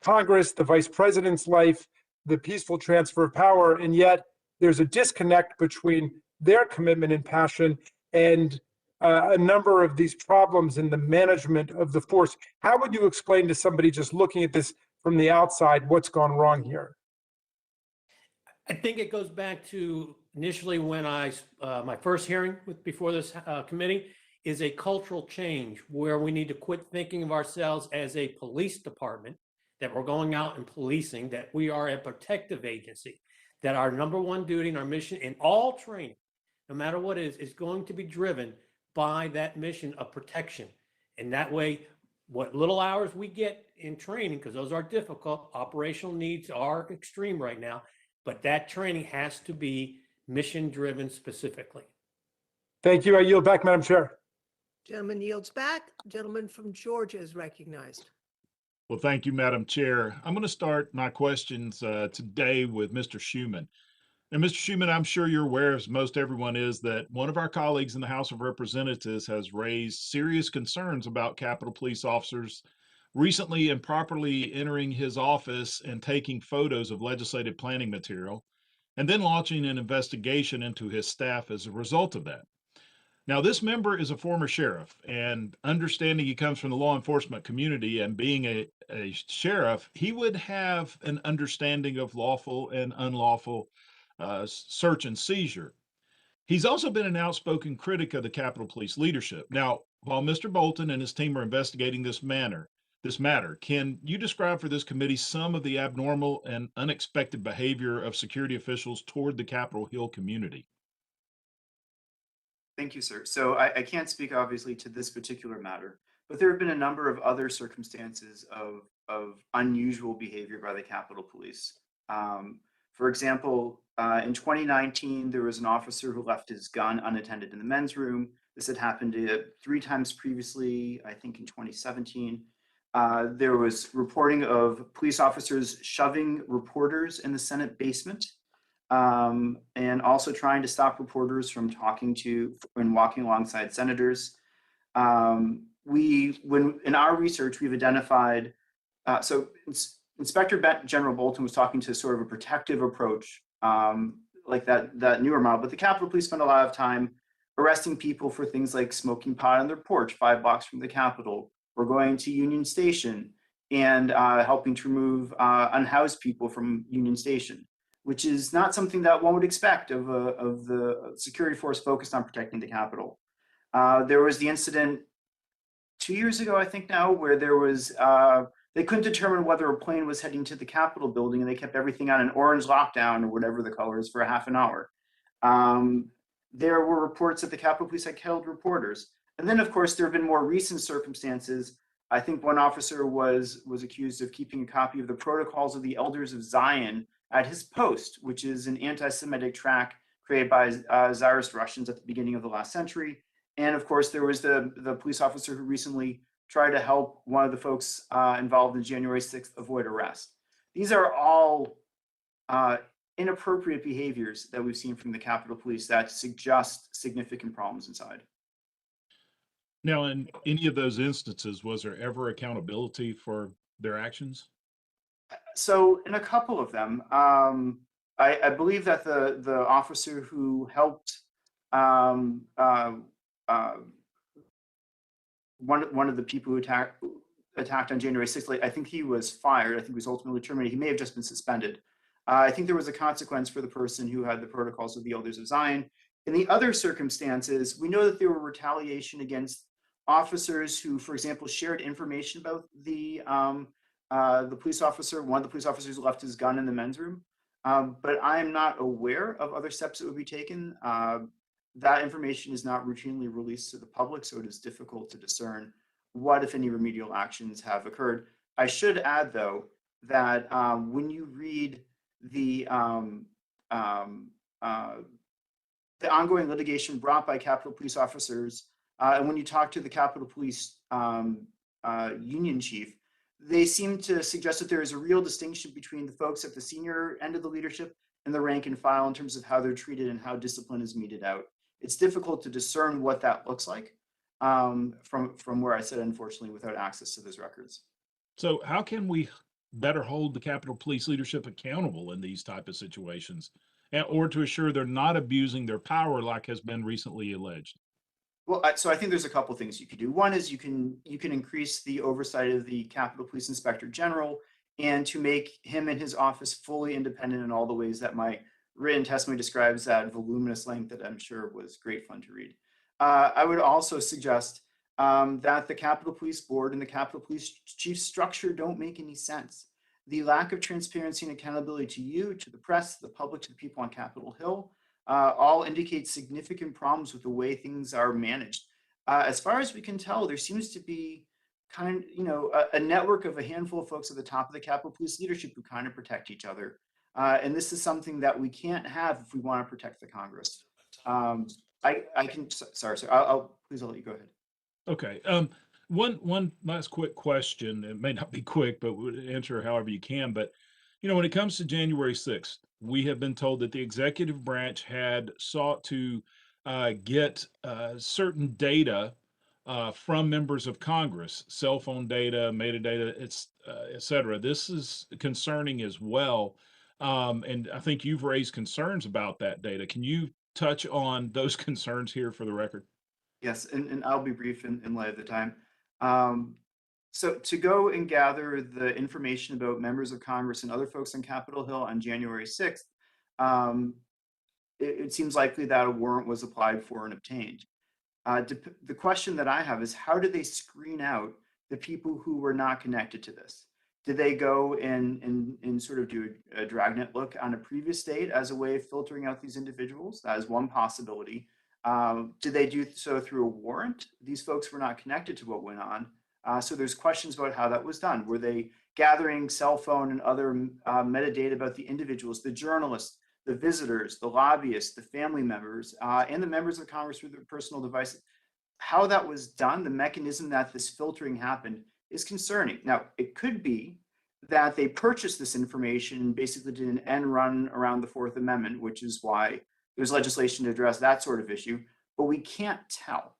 Congress, the vice president's life, the peaceful transfer of power. And yet there's a disconnect between their commitment and passion and a number of these problems in the management of the force. How would you explain to somebody just looking at this from the outside what's gone wrong here? I think it goes back to initially when my first hearing before this committee is a cultural change where we need to quit thinking of ourselves as a police department, that we're going out and policing, that we are a protective agency, that our number one duty and our mission in all training, no matter what it is going to be driven by that mission of protection. And that way, what little hours we get in training, because those are difficult, operational needs are extreme right now, but that training has to be mission-driven specifically. Thank you. I yield back, Madam Chair. Gentleman yields back. Gentleman from Georgia is recognized. Well, thank you, Madam Chair. I'm going to start my questions today with Mr. Schuman. And Mr. Schuman, I'm sure you're aware, as most everyone is, that one of our colleagues in the House of Representatives has raised serious concerns about Capitol Police officers recently improperly entering his office and taking photos of legislative planning material, and then launching an investigation into his staff as a result of that. Now, this member is a former sheriff, and understanding he comes from the law enforcement community and being a sheriff, he would have an understanding of lawful and unlawful search and seizure. He's also been an outspoken critic of the Capitol Police leadership. Now, while Mr. Bolton and his team are investigating this matter, can you describe for this committee some of the abnormal and unexpected behavior of security officials toward the Capitol Hill community? Thank you, sir. So I can't speak obviously to this particular matter, but there have been a number of other circumstances of unusual behavior by the Capitol Police. For example, in 2019, there was an officer who left his gun unattended in the men's room. This had happened 3 times previously, I think in 2017. There was reporting of police officers shoving reporters in the Senate basement, and also trying to stop reporters from talking to and walking alongside senators. In our research, we've identified, Inspector General Bolton was talking to sort of a protective approach, like that newer model, but the Capitol Police spend a lot of time arresting people for things like smoking pot on their porch 5 blocks from the Capitol, or going to Union Station and helping to remove unhoused people from Union Station, which is not something that one would expect of the security force focused on protecting the Capitol. There was the incident 2 years ago, I think now, where there was, they couldn't determine whether a plane was heading to the Capitol building, and they kept everything on an orange lockdown or whatever the color is for a half an hour. There were reports that the Capitol Police had killed reporters. And then, of course, there have been more recent circumstances. I think one officer was accused of keeping a copy of the Protocols of the Elders of Zion at his post, which is an anti-Semitic tract created by Tsarist Russians at the beginning of the last century. And of course, there was the police officer who recently tried to help one of the folks involved in January 6th avoid arrest. These are all inappropriate behaviors that we've seen from the Capitol Police that suggest significant problems inside. Now, in any of those instances, was there ever accountability for their actions? So in a couple of them, I believe that the officer who helped one of the people who attacked on January 6th, I think he was fired. I think he was ultimately terminated. He may have just been suspended. I think there was a consequence for the person who had the Protocols of the Elders of Zion. In the other circumstances, we know that there were retaliation against officers who, for example, shared information about the police officer, one of the police officers who left his gun in the men's room. But I am not aware of other steps that would be taken. That information is not routinely released to the public, so it is difficult to discern what, if any, remedial actions have occurred. I should add, though, that when you read the ongoing litigation brought by Capitol Police officers, and when you talk to the Capitol Police union chief, they seem to suggest that there is a real distinction between the folks at the senior end of the leadership and the rank and file in terms of how they're treated and how discipline is meted out. It's difficult to discern what that looks like from where I sit, unfortunately, without access to those records. So how can we better hold the Capitol Police leadership accountable in these type of situations, or to assure they're not abusing their power like has been recently alleged? Well, so I think there's a couple things you could do. One is you can increase the oversight of the Capitol Police Inspector General and to make him and his office fully independent in all the ways that my written testimony describes that voluminous length that I'm sure was great fun to read. I would also suggest that the Capitol Police Board and the Capitol Police Chief structure don't make any sense. The lack of transparency and accountability to you, to the press, to the public, to the people on Capitol Hill, all indicate significant problems with the way things are managed. As far as we can tell, there seems to be a network of a handful of folks at the top of the Capitol Police leadership who kind of protect each other. And this is something that we can't have if we want to protect the Congress. I'll let you go ahead. Okay. One last quick question. It may not be quick, but we'll answer however you can. But, when it comes to January 6th, we have been told that the executive branch had sought to get certain data from members of Congress, cell phone data, metadata, et cetera. This is concerning as well. And I think you've raised concerns about that data. Can you touch on those concerns here for the record? Yes, and I'll be brief in light of the time. So to go and gather the information about members of Congress and other folks on Capitol Hill on January 6th, it seems likely that a warrant was applied for and obtained. The question that I have is, how did they screen out the people who were not connected to this? Did they go and sort of do a dragnet look on a previous date as a way of filtering out these individuals? That is one possibility. Did they do so through a warrant? These folks were not connected to what went on. So there's questions about how that was done. Were they gathering cell phone and other metadata about the individuals, the journalists, the visitors, the lobbyists, the family members, and the members of Congress with their personal devices? How that was done, the mechanism that this filtering happened, is concerning. Now, it could be that they purchased this information and basically did an end run around the Fourth Amendment, which is why there's legislation to address that sort of issue, but we can't tell.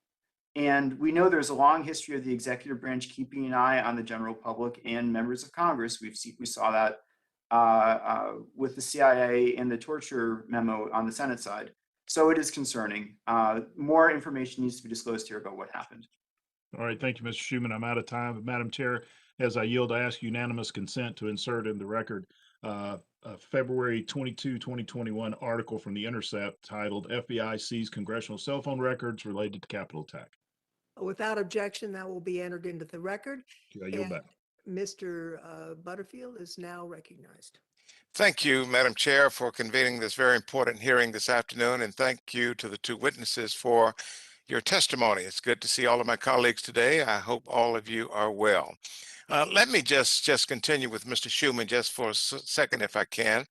And we know there's a long history of the executive branch keeping an eye on the general public and members of Congress. We saw that with the CIA and the torture memo on the Senate side. So it is concerning. More information needs to be disclosed here about what happened. All right. Thank you, Mr. Schuman. I'm out of time. But Madam Chair, as I yield, I ask unanimous consent to insert in the record a February 22, 2021 article from The Intercept titled FBI Seized Congressional Cell Phone Records Related to Capitol Attack. Without objection, that will be entered into the record. I yield back. Mr. Butterfield is now recognized. Thank you, Madam Chair, for convening this very important hearing this afternoon, and thank you to the two witnesses for your testimony. It's good to see all of my colleagues today. I hope all of you are well. Let me just continue with Mr. Schuman just for a second, if I can.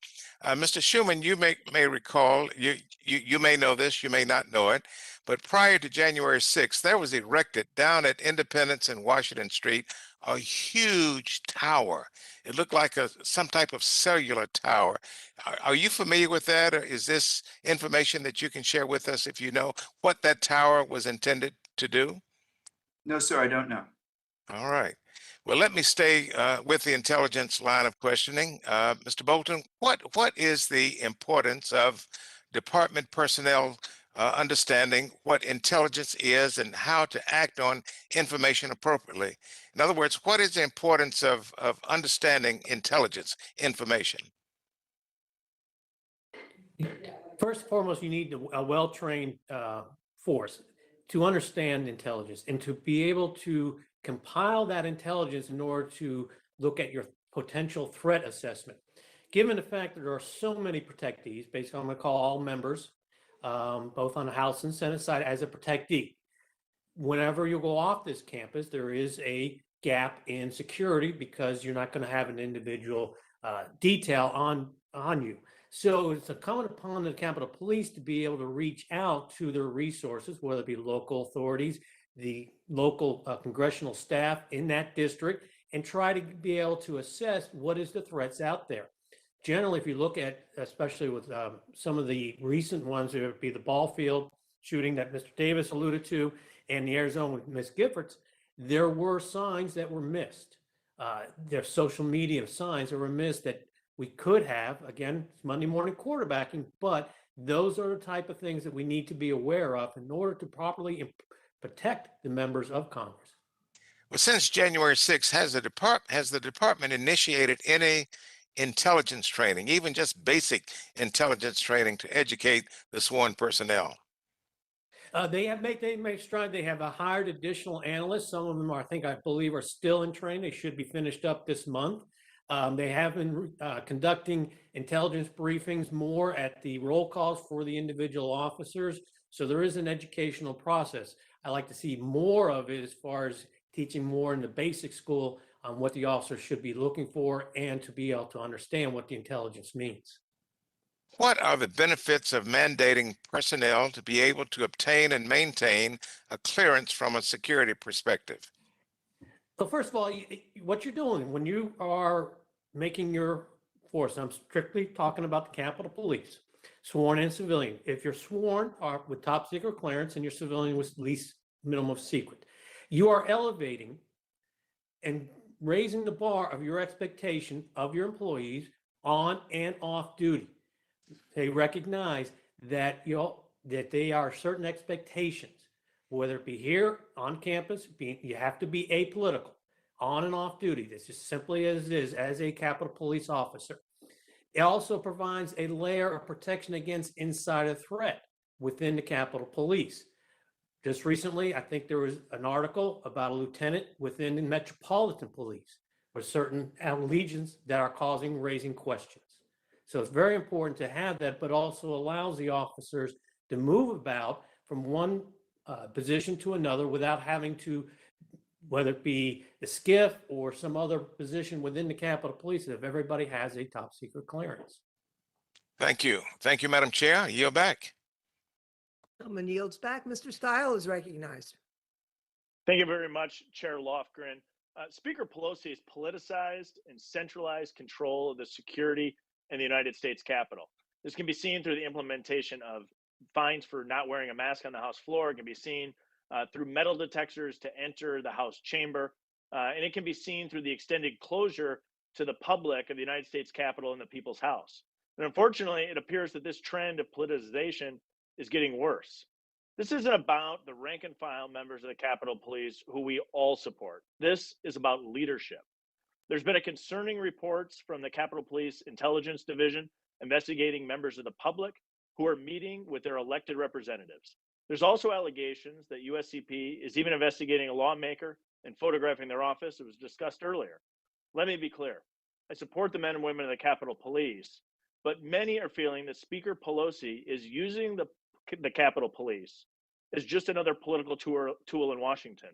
Mr. Schuman, you may recall, you may know this, you may not know it, but prior to January 6th, there was erected down at Independence and Washington Street a huge tower. It looked like some type of cellular tower. Are you familiar with that, or is this information that you can share with us if you know what that tower was intended to do? No, sir, I don't know. All right. Well, let me stay with the intelligence line of questioning. Mr. Bolton, what is the importance of department personnel understanding what intelligence is and how to act on information appropriately? In other words, what is the importance of understanding intelligence information? First and foremost, you need a well-trained force to understand intelligence and to be able to compile that intelligence in order to look at your potential threat assessment. Given the fact that there are so many protectees, basically I'm going to call all members, both on the House and Senate side, as a protectee. Whenever you go off this campus, there is a gap in security because you're not going to have an individual detail on you. So it's incumbent upon the Capitol Police to be able to reach out to their resources, whether it be local authorities, the local congressional staff in that district, and try to be able to assess what is the threats out there. Generally, if you look at, especially with some of the recent ones, it would be the ball field shooting that Mr. Davis alluded to, and the Arizona with Ms. Giffords, there were signs that were missed. There are social media signs that were missed that we could have, again, Monday morning quarterbacking, but those are the type of things that we need to be aware of in order to properly protect the members of Congress. Well, since January 6th, has the department initiated any intelligence training, even just basic intelligence training to educate the sworn personnel? They made strides. They have hired additional analysts. Some of them are, I believe, are still in training. They should be finished up this month. They have been conducting intelligence briefings more at the roll calls for the individual officers. So there is an educational process. I like to see more of it as far as teaching more in the basic school on what the officers should be looking for and to be able to understand what the intelligence means. What are the benefits of mandating personnel to be able to obtain and maintain a clearance from a security perspective? Well, first of all, what you're doing when you are making your force, I'm strictly talking about the Capitol Police, sworn and civilian. If you're sworn with top secret clearance and you're civilian with least minimum of secret, you are elevating and raising the bar of your expectation of your employees on and off duty. They recognize that that they are certain expectations, whether it be here on campus, you have to be apolitical, on and off duty. This is simply as it is as a Capitol Police officer. It also provides a layer of protection against insider threat within the Capitol Police. Just recently, I think there was an article about a lieutenant within the Metropolitan Police with certain allegiance that are raising questions. So it's very important to have that, but also allows the officers to move about from one position to another without having to, whether it be the SCIF or some other position within the Capitol Police, if everybody has a top secret clearance. Thank you. Thank you, Madam Chair. I yield back. Gentleman yields back. Mr. Stile is recognized. Thank you very much, Chair Lofgren. Speaker Pelosi has politicized and centralized control of the security in the United States Capitol. This can be seen through the implementation of fines for not wearing a mask on the House floor. It can be seen through metal detectors to enter the House chamber. And it can be seen through the extended closure to the public of the United States Capitol and the People's House. And unfortunately, it appears that this trend of politicization is getting worse. This isn't about the rank and file members of the Capitol Police who we all support. This is about leadership. There's been a concerning reports from the Capitol Police Intelligence Division investigating members of the public who are meeting with their elected representatives. There's also allegations that USCP is even investigating a lawmaker and photographing their office. It was discussed earlier. Let me be clear. I support the men and women of the Capitol Police, but many are feeling that Speaker Pelosi is using the Capitol Police as just another political tool in Washington.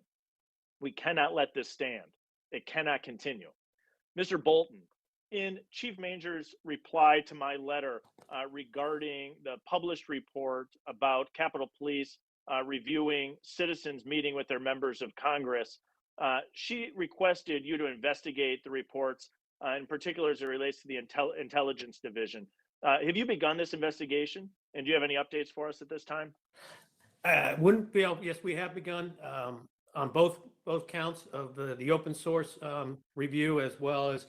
We cannot let this stand. It cannot continue. Mr. Bolton, in Chief Manger's reply to my letter regarding the published report about Capitol Police reviewing citizens meeting with their members of Congress, she requested you to investigate the reports, in particular as it relates to the Intelligence Division. Have you begun this investigation? And do you have any updates for us at this time? Wouldn't be able, yes, we have begun on both counts of the open source review as well as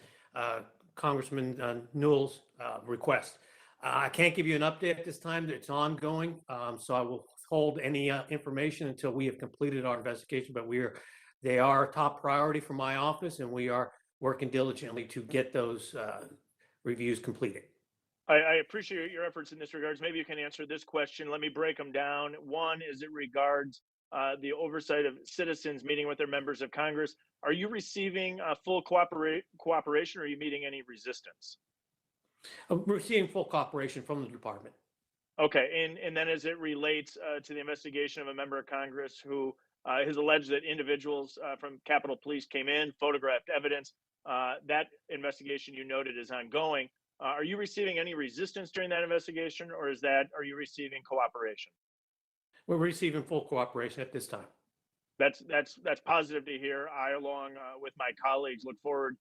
Congressman Newell's request. I can't give you an update at this time. It's ongoing, so I will hold any information until we have completed our investigation. But they are a top priority for my office, and we are working diligently to get those reviews completed. I appreciate your efforts in this regards. Maybe you can answer this question. Let me break them down. One is it regards the oversight of citizens meeting with their members of Congress. Are you receiving full cooperation, or are you meeting any resistance? I'm receiving full cooperation from the department. Okay, and then as it relates to the investigation of a member of Congress who has alleged that individuals from Capitol Police came in, photographed evidence, that investigation you noted is ongoing. Are you receiving any resistance during that investigation, or are you receiving cooperation? We're receiving full cooperation at this time. That's positive to hear. I, along with my colleagues, look forward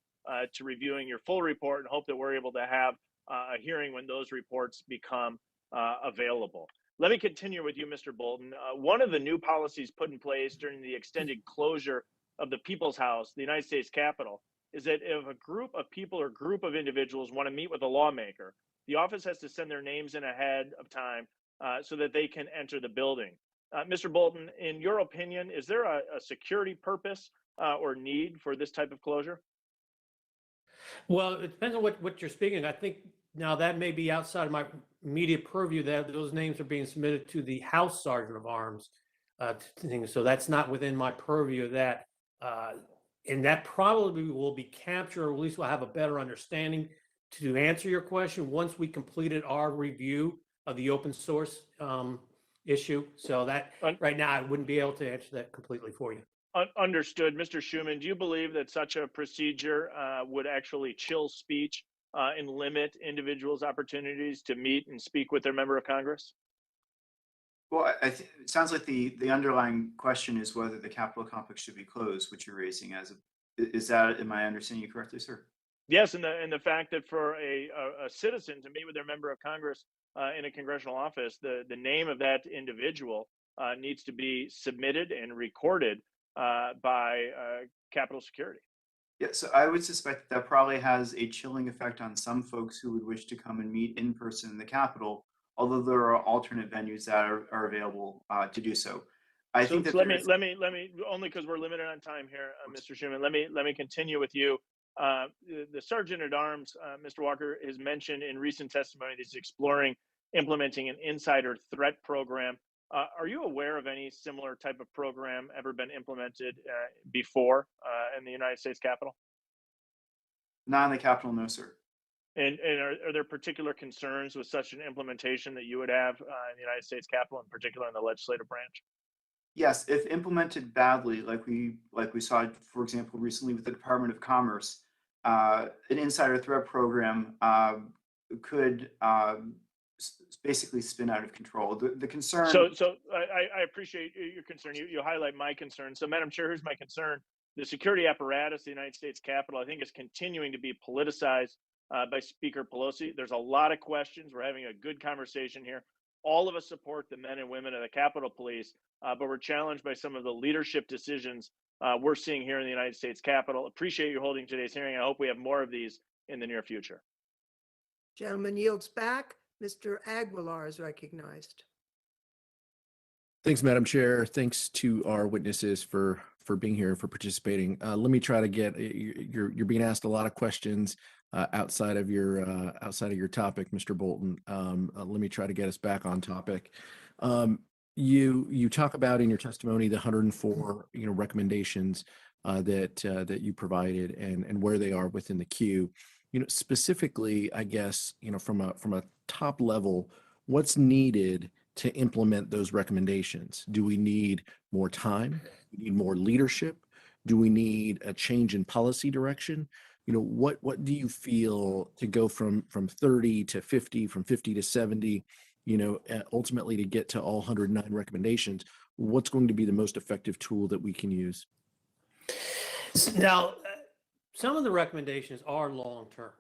to reviewing your full report and hope that we're able to have a hearing when those reports become available. Let me continue with you, Mr. Bolton. One of the new policies put in place during the extended closure of the People's House, the United States Capitol, is that if a group of people or group of individuals want to meet with a lawmaker, the office has to send their names in ahead of time so that they can enter the building. Mr. Bolton, in your opinion, is there a security purpose or need for this type of closure? Well, it depends on what you're speaking. I think now that may be outside of my immediate purview, that those names are being submitted to the House Sergeant of Arms thing. So that's not within my purview of that. And that probably will be captured, or at least we'll have a better understanding to answer your question once we completed our review of the open source issue. So that right now I wouldn't be able to answer that completely for you. Understood. Mr. Schuman, do you believe that such a procedure would actually chill speech and limit individuals' opportunities to meet and speak with their member of Congress? Well, it sounds like the underlying question is whether the Capitol complex should be closed, which you're raising is that, am I understanding you correctly, sir? Yes, and the fact that for a citizen to meet with their member of Congress in a congressional office, the name of that individual needs to be submitted and recorded by Capitol Security. Yeah, so I would suspect that probably has a chilling effect on some folks who would wish to come and meet in person in the Capitol, although there are alternate venues that are available to do so. I think that let me only because we're limited on time here, Mr. Schuman. Let me continue with you. The Sergeant at Arms, Mr. Walker, has mentioned in recent testimony that he's exploring implementing an insider threat program. Are you aware of any similar type of program ever been implemented before in the United States Capitol? Not in the Capitol, no, sir. And are there particular concerns with such an implementation that you would have in the United States Capitol, in particular in the legislative branch? Yes, if implemented badly, like we saw, for example, recently with the Department of Commerce, an insider threat program could basically spin out of control. The concern. So I appreciate your concern. You highlight my concern. So, Madam Chair, here's my concern. The security apparatus of the United States Capitol, I think, is continuing to be politicized by Speaker Pelosi. There's a lot of questions. We're having a good conversation here. All of us support the men and women of the Capitol Police, but we're challenged by some of the leadership decisions we're seeing here in the United States Capitol. Appreciate you holding today's hearing. I hope we have more of these in the near future. Gentleman yields back. Mr. Aguilar is recognized. Thanks, Madam Chair. Thanks to our witnesses for being here and for participating. Let me try to get you're being asked a lot of questions outside of your topic, Mr. Bolton. Let me try to get us back on topic. You talk about in your testimony the 104 recommendations that you provided and where they are within the queue. Specifically, I guess from a top level, what's needed to implement those recommendations? Do we need more time? Do we need more leadership? Do we need a change in policy direction? What do you feel to go from 30 to 50, from 50 to 70, ultimately to get to all 109 recommendations? What's going to be the most effective tool that we can use? Now, some of the recommendations are long-term.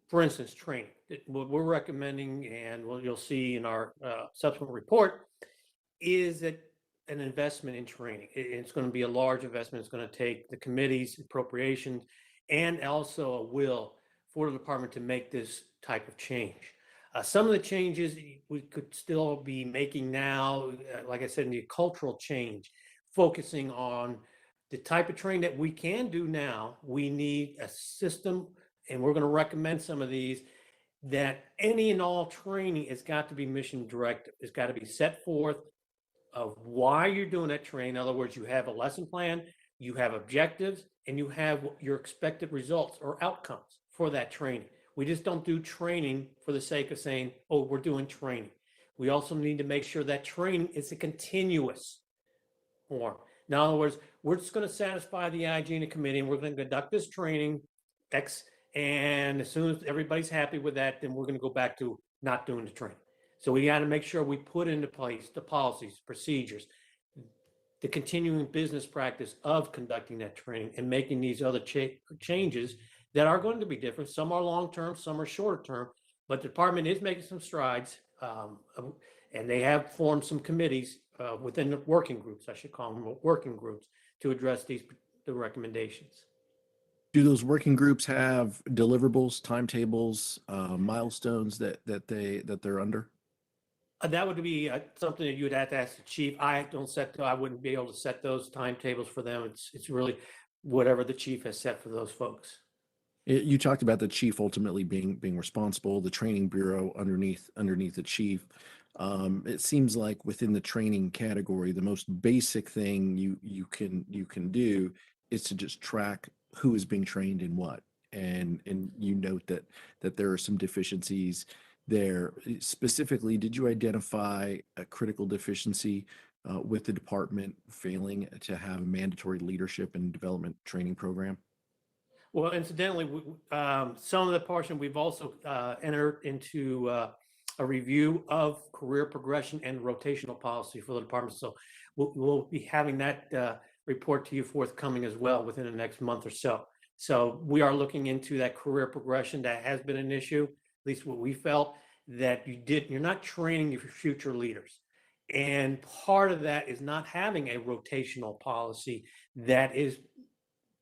For instance, training. What we're recommending, and what you'll see in our subsequent report, is that an investment in training. It's going to be a large investment. It's going to take the committee's appropriations and also a will for the department to make this type of change. Some of the changes we could still be making now, like I said, in the cultural change, focusing on the type of training that we can do now. We need a system, and we're going to recommend some of these, that any and all training has got to be mission directed. It's got to be set forth of why you're doing that training. In other words, you have a lesson plan, you have objectives, and you have your expected results or outcomes for that training. We just don't do training for the sake of saying, oh, we're doing training. We also need to make sure that training is a continuous form. In other words, we're just going to satisfy the IGNA committee, and we're going to conduct this training X, and as soon as everybody's happy with that, then we're going to go back to not doing the training. So we got to make sure we put into place the policies, procedures, the continuing business practice of conducting that training and making these other changes that are going to be different. Some are long-term, some are short-term, but the department is making some strides, and they have formed some committees within the working groups, I should call them working groups, to address the recommendations. Do those working groups have deliverables, timetables, milestones that they're under? That would be something that you would have to ask the chief. I wouldn't be able to set those timetables for them. It's really whatever the chief has set for those folks. You talked about the chief ultimately being responsible, the training bureau underneath the chief. It seems like within the training category, the most basic thing you can do is to just track who is being trained in what. And you note that there are some deficiencies there. Specifically, did you identify a critical deficiency with the department failing to have a mandatory leadership and development training program? Well, incidentally, some of the portion we've also entered into a review of career progression and rotational policy for the department. So we'll be having that report to you forthcoming as well within the next month or so. So we are looking into that career progression. That has been an issue, at least what we felt, that you're not training your future leaders. And part of that is not having a rotational policy that is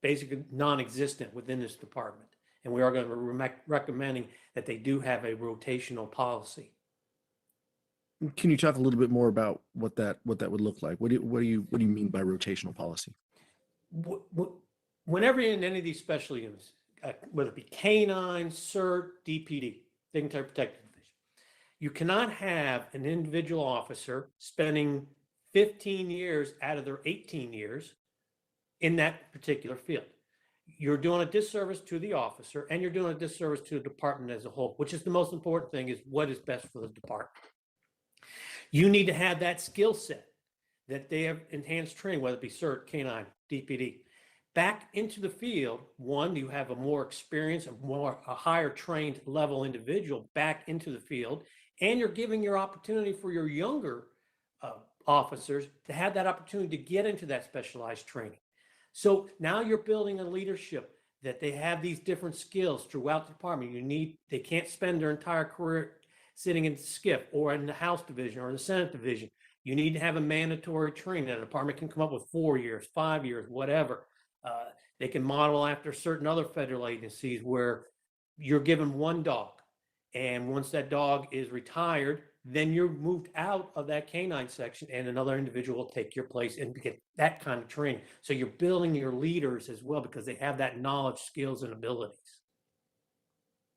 basically non-existent within this department. And we are going to be recommending that they do have a rotational policy. Can you talk a little bit more about what that would look like? What do you mean by rotational policy? Whenever you're in any of these special units, whether it be K9, CERT, DPD, Dignitary Protective Division, you cannot have an individual officer spending 15 years out of their 18 years in that particular field. You're doing a disservice to the officer, and you're doing a disservice to the department as a whole, which is the most important thing, is what is best for the department. You need to have that skill set that they have enhanced training, whether it be CERT, K9, DPD, back into the field. One, you have a more experienced, a higher trained level individual back into the field, and you're giving your opportunity for your younger officers to have that opportunity to get into that specialized training. So now you're building a leadership that they have these different skills throughout the department. They can't spend their entire career sitting in SCIF or in the House Division or the Senate Division. You need to have a mandatory training. The department can come up with 4 years, 5 years, whatever. They can model after certain other federal agencies where you're given one dog. And once that dog is retired, then you're moved out of that K9 section and another individual will take your place and get that kind of training. So you're building your leaders as well because they have that knowledge, skills, and abilities.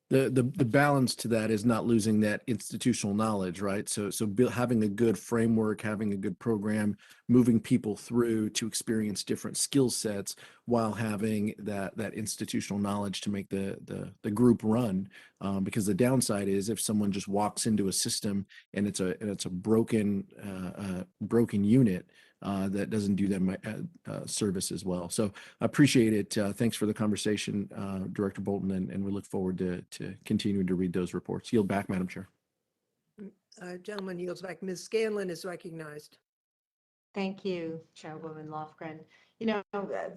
The balance to that is not losing that institutional knowledge, right? So having a good framework, having a good program, moving people through to experience different skill sets while having that institutional knowledge to make the group run. Because the downside is if someone just walks into a system and it's a broken unit, that doesn't do them service as well. So I appreciate it. Thanks for the conversation, Director Bolton, and we look forward to continuing to read those reports. Yield back, Madam Chair. Gentleman yields back. Ms. Scanlon is recognized. Thank you, Chairwoman Lofgren. You know,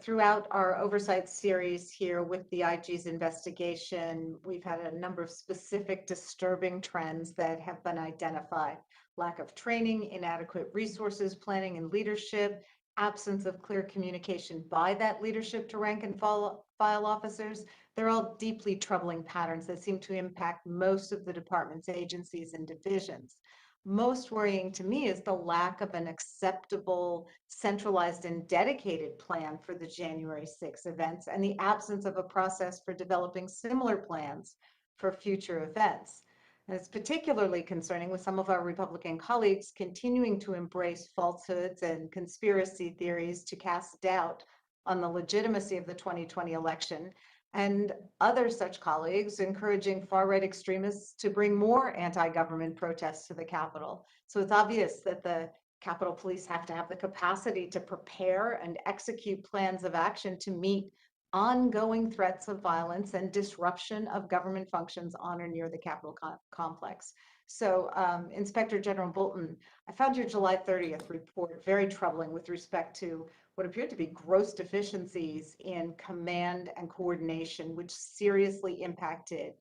throughout our oversight series here with the IG's investigation, we've had a number of specific disturbing trends that have been identified. Lack of training, inadequate resources, planning and leadership, absence of clear communication by that leadership to rank and file officers. They're all deeply troubling patterns that seem to impact most of the department's agencies and divisions. Most worrying to me is the lack of an acceptable, centralized and dedicated plan for the January 6 events and the absence of a process for developing similar plans for future events. And it's particularly concerning with some of our Republican colleagues continuing to embrace falsehoods and conspiracy theories to cast doubt on the legitimacy of the 2020 election, and other such colleagues encouraging far-right extremists to bring more anti-government protests to the Capitol. So it's obvious that the Capitol Police have to have the capacity to prepare and execute plans of action to meet ongoing threats of violence and disruption of government functions on or near the Capitol complex. So Inspector General Bolton, I found your July 30th report very troubling with respect to what appeared to be gross deficiencies in command and coordination, which seriously impacted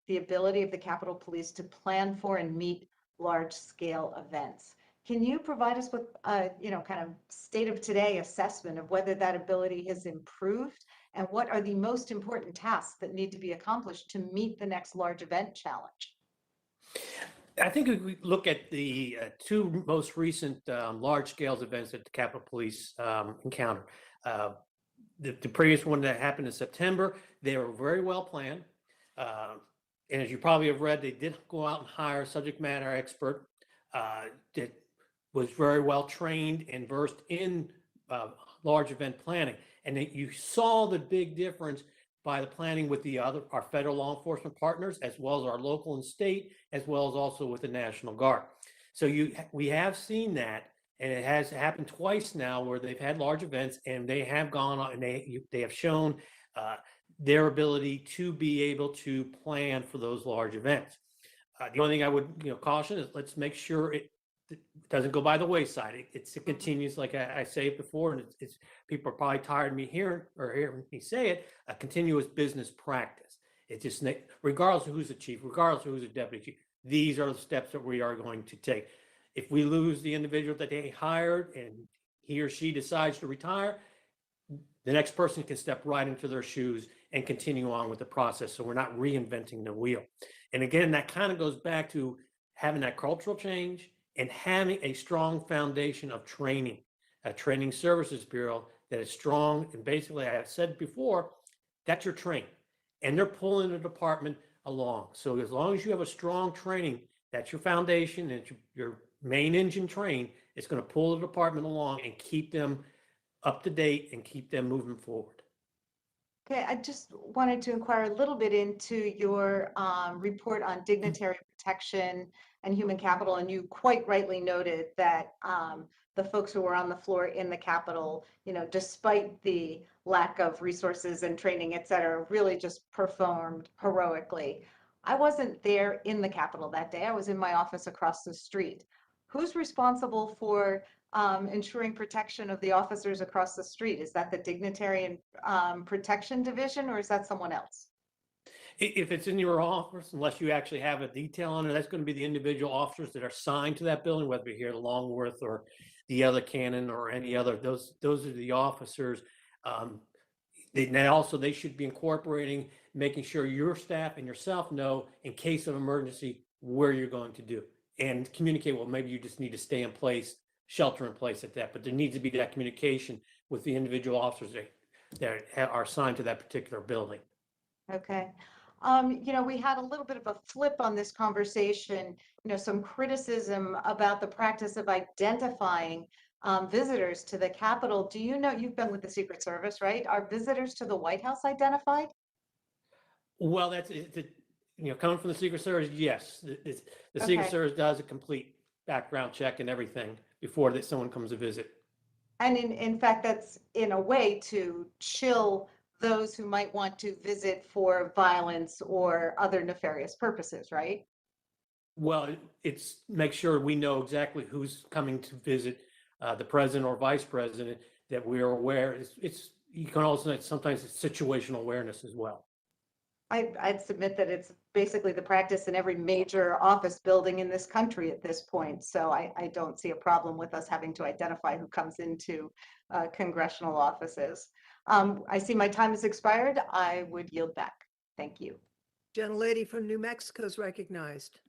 the ability of the Capitol Police to plan for and meet large-scale events. Can you provide us with a, kind of state of today assessment of whether that ability has improved and what are the most important tasks that need to be accomplished to meet the next large event challenge? I think if we look at the two most recent large-scale events that the Capitol Police encountered. The previous one that happened in September, they were very well planned. And as you probably have read, they did go out and hire a subject matter expert that was very well trained and versed in large event planning. And you saw the big difference by the planning with our federal law enforcement partners, as well as our local and state, as well as also with the National Guard. So we have seen that, and it has happened twice now where they've had large events and they have gone on and they have shown their ability to be able to plan for those large events. The only thing I would caution is let's make sure it doesn't go by the wayside. It continues, like I say it before, and it's people are probably tired of me hearing me say it, a continuous business practice. It's just, regardless of who's the chief, regardless of who's the deputy chief, these are the steps that we are going to take. If we lose the individual that they hired and he or she decides to retire, the next person can step right into their shoes and continue on with the process. So we're not reinventing the wheel. And again, that kind of goes back to having that cultural change and having a strong foundation of training, a training services bureau that is strong. And basically, I have said before, that's your train. And they're pulling the department along. So as long as you have a strong training, that's your foundation and your main engine train, it's going to pull the department along and keep them up to date and keep them moving forward. Okay, I just wanted to inquire a little bit into your report on dignitary protection and human capital, and you quite rightly noted that the folks who were on the floor in the Capitol, despite the lack of resources and training, et cetera, really just performed heroically. I wasn't there in the Capitol that day. I was in my office across the street. Who's responsible for ensuring protection of the officers across the street? Is that the Dignitary and Protection Division, or is that someone else? If it's in your office, unless you actually have a detail on it, that's going to be the individual officers that are assigned to that building, whether it be here at Longworth or the other Cannon or any other. Those are the officers. They should be incorporating, making sure your staff and yourself know in case of emergency where you're going to do and communicate. Well, maybe you just need to stay in place, shelter in place at that, but there needs to be that communication with the individual officers that are assigned to that particular building. Okay. We had a little bit of a flip on this conversation, some criticism about the practice of identifying visitors to the Capitol. Do you know, you've been with the Secret Service, right? Are visitors to the White House identified? Well, coming from the Secret Service, yes. The Secret Service does a complete background check and everything before that someone comes to visit. And in fact, that's in a way to chill those who might want to visit for violence or other nefarious purposes, right? Well, it's make sure we know exactly who's coming to visit the president or vice president, that we are aware. You can also, sometimes it's situational awareness as well. I'd submit that it's basically the practice in every major office building in this country at this point. So I don't see a problem with us having to identify who comes into congressional offices. I see my time has expired. I would yield back. Thank you. Gentlelady from New Mexico is recognized.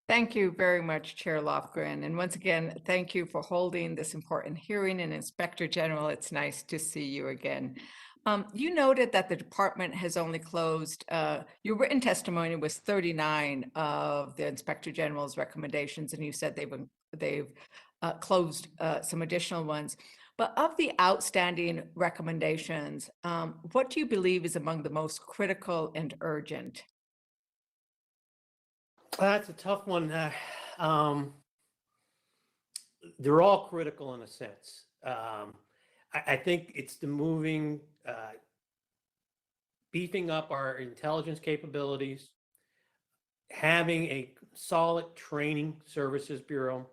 Thank you very much, Chair Lofgren. And once again, thank you for holding this important hearing. And Inspector General, it's nice to see you again. You noted that the department has only closed, your written testimony was 39 of the Inspector General's recommendations, and you said they've closed some additional ones. But of the outstanding recommendations, what do you believe is among the most critical and urgent? That's a tough one. They're all critical in a sense. I think it's the beefing up our intelligence capabilities, having a solid training services bureau,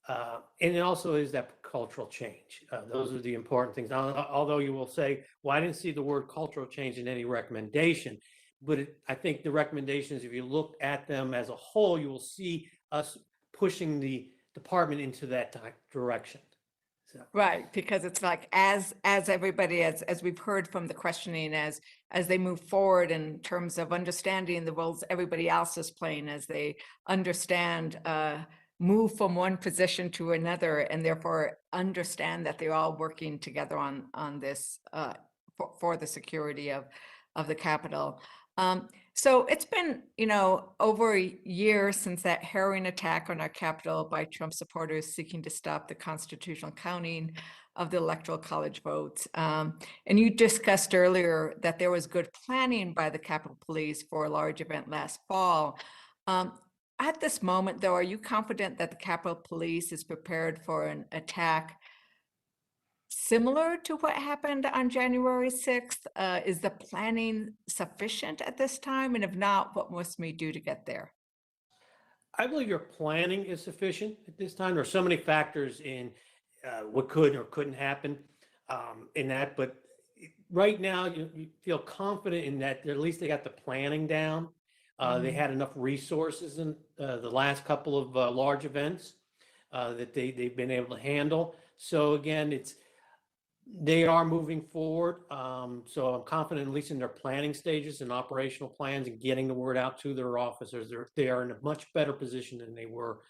and it also is that cultural change. Those are the important things. Now, although you will say, well, I didn't see the word cultural change in any recommendation, but I think the recommendations, if you look at them as a whole, you will see us pushing the department into that direction. Right, because it's like as everybody, as we've heard from the questioning, as they move forward in terms of understanding the roles everybody else is playing, as they understand, move from one position to another, and therefore understand that they're all working together on this for the security of the Capitol. So it's been, over a year since that harrowing attack on our Capitol by Trump supporters seeking to stop the constitutional counting of the Electoral College votes. And you discussed earlier that there was good planning by the Capitol Police for a large event last fall. At this moment, though, are you confident that the Capitol Police is prepared for an attack similar to what happened on January 6th? Is the planning sufficient at this time? And if not, what must we do to get there? I believe your planning is sufficient at this time. There are so many factors in what could or couldn't happen in that, but right now you feel confident in that at least they got the planning down. They had enough resources in the last couple of large events that they've been able to handle. So again, they are moving forward. So I'm confident, at least in their planning stages and operational plans and getting the word out to their officers. They are in a much better position than they were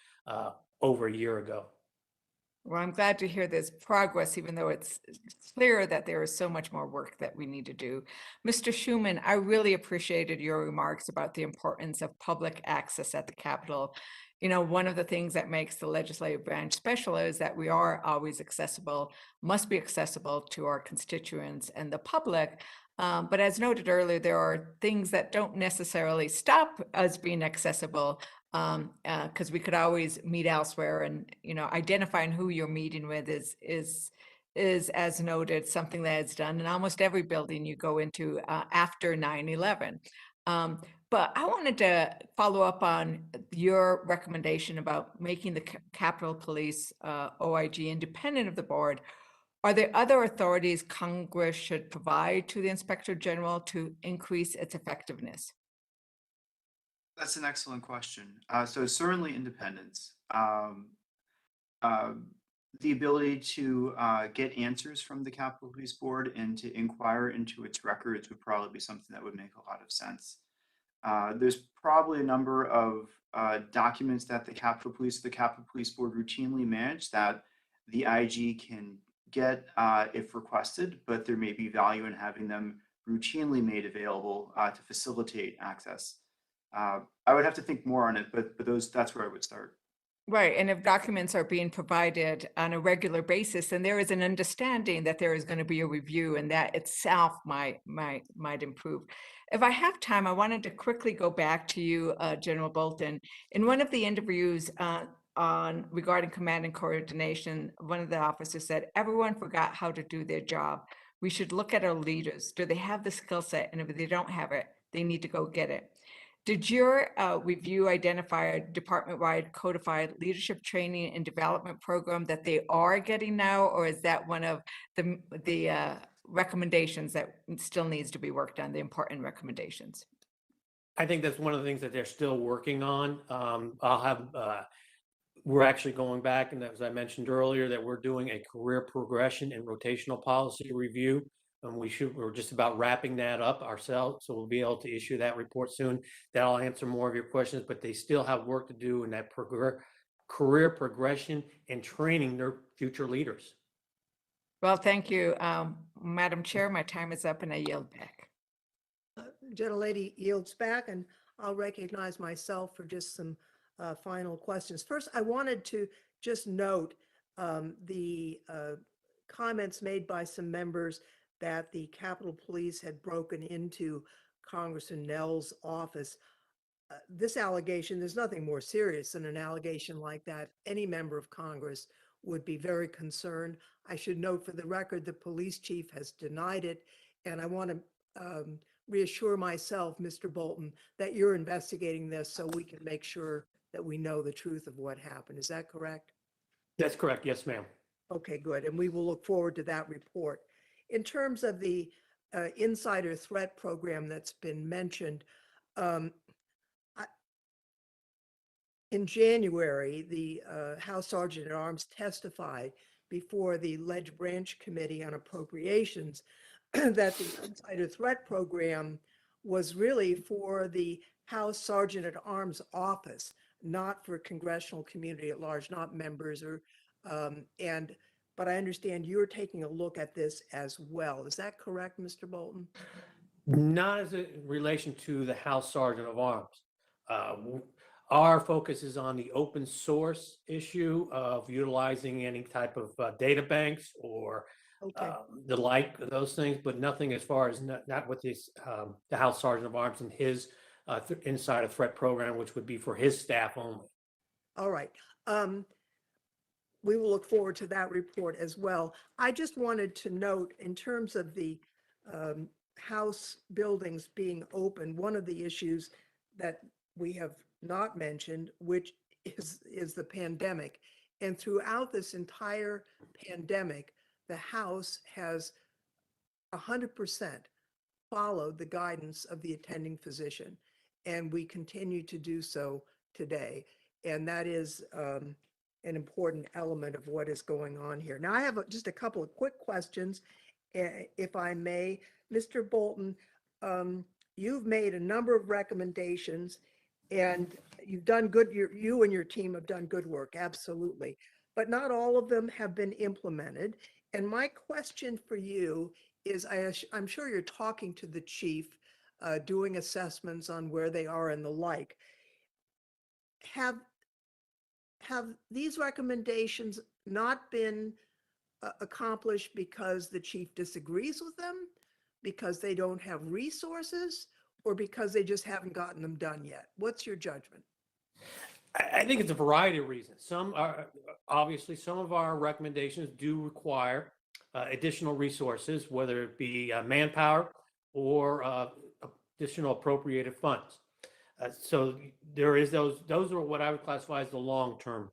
over a year ago. Well, I'm glad to hear there's progress, even though it's clear that there is so much more work that we need to do. Mr. Schuman, I really appreciated your remarks about the importance of public access at the Capitol. One of the things that makes the legislative branch special is that we are always accessible, must be accessible to our constituents and the public. But as noted earlier, there are things that don't necessarily stop us being accessible, because we could always meet elsewhere, and identifying who you're meeting with is as noted something that is done in almost every building you go into after 9/11. But I wanted to follow up on your recommendation about making the Capitol Police OIG independent of the board. Are there other authorities Congress should provide to the Inspector General to increase its effectiveness? That's an excellent question. So certainly independence. The ability to get answers from the Capitol Police Board and to inquire into its records would probably be something that would make a lot of sense. There's probably a number of documents that the Capitol Police Board routinely manage that the IG can get if requested, but there may be value in having them routinely made available to facilitate access. I would have to think more on it, but that's where I would start. Right, and if documents are being provided on a regular basis, then there is an understanding that there is going to be a review, and that itself might improve. If I have time, I wanted to quickly go back to you, General Bolton. In one of the interviews regarding command and coordination, one of the officers said, "Everyone forgot how to do their job. We should look at our leaders. Do they have the skill set? And if they don't have it, they need to go get it." Did your review identify a department-wide codified leadership training and development program that they are getting now, or is that one of the recommendations that still needs to be worked on, the important recommendations? I think that's one of the things that they're still working on. We're actually going back, and as I mentioned earlier, that we're doing a career progression and rotational policy review. And we're just about wrapping that up ourselves. So we'll be able to issue that report soon. That'll answer more of your questions, but they still have work to do in that career progression and training their future leaders. Well, thank you, Madam Chair. My time is up and I yield back. Gentlelady yields back, and I'll recognize myself for just some final questions. First, I wanted to just note the comments made by some members that the Capitol Police had broken into Congressman Nell's office. This allegation, there's nothing more serious than an allegation like that. Any member of Congress would be very concerned. I should note for the record, the police chief has denied it, and I want to reassure myself, Mr. Bolton, that you're investigating this so we can make sure that we know the truth of what happened. Is that correct? That's correct. Yes, ma'am. Okay, good. And we will look forward to that report. In terms of the insider threat program that's been mentioned, in January, the House Sergeant at Arms testified before the Ledge Branch Committee on Appropriations that the Insider Threat Program was really for the House Sergeant at Arms office, not for congressional community at large, not members or, but I understand you're taking a look at this as well. Is that correct, Mr. Bolton? Not as a relation to the House Sergeant of Arms. Our focus is on the open source issue of utilizing any type of data banks or Okay, the like, those things, but nothing as far as not with this, the House Sergeant of Arms and his Insider Threat Program, which would be for his staff only. all right. We will look forward to that report as well. I just wanted to note, in terms of the House buildings being open, one of the issues that we have not mentioned, which is the pandemic. And throughout this entire pandemic, the House has 100% followed the guidance of the attending physician. And we continue to do so today. And that is an important element of what is going on here. Now, I have just a couple of quick questions, if I may. Mr. Bolton, you've made a number of recommendations and you've done good, you and your team have done good work, absolutely. But not all of them have been implemented. And my question for you is, I'm sure you're talking to the chief, doing assessments on where they are and the like. Have these recommendations not been accomplished because the chief disagrees with them, because they don't have resources, or because they just haven't gotten them done yet? What's your judgment? I think it's a variety of reasons. Some are, obviously, some of our recommendations do require additional resources, whether it be manpower or additional appropriated funds. So there is those are what I would classify as the long-term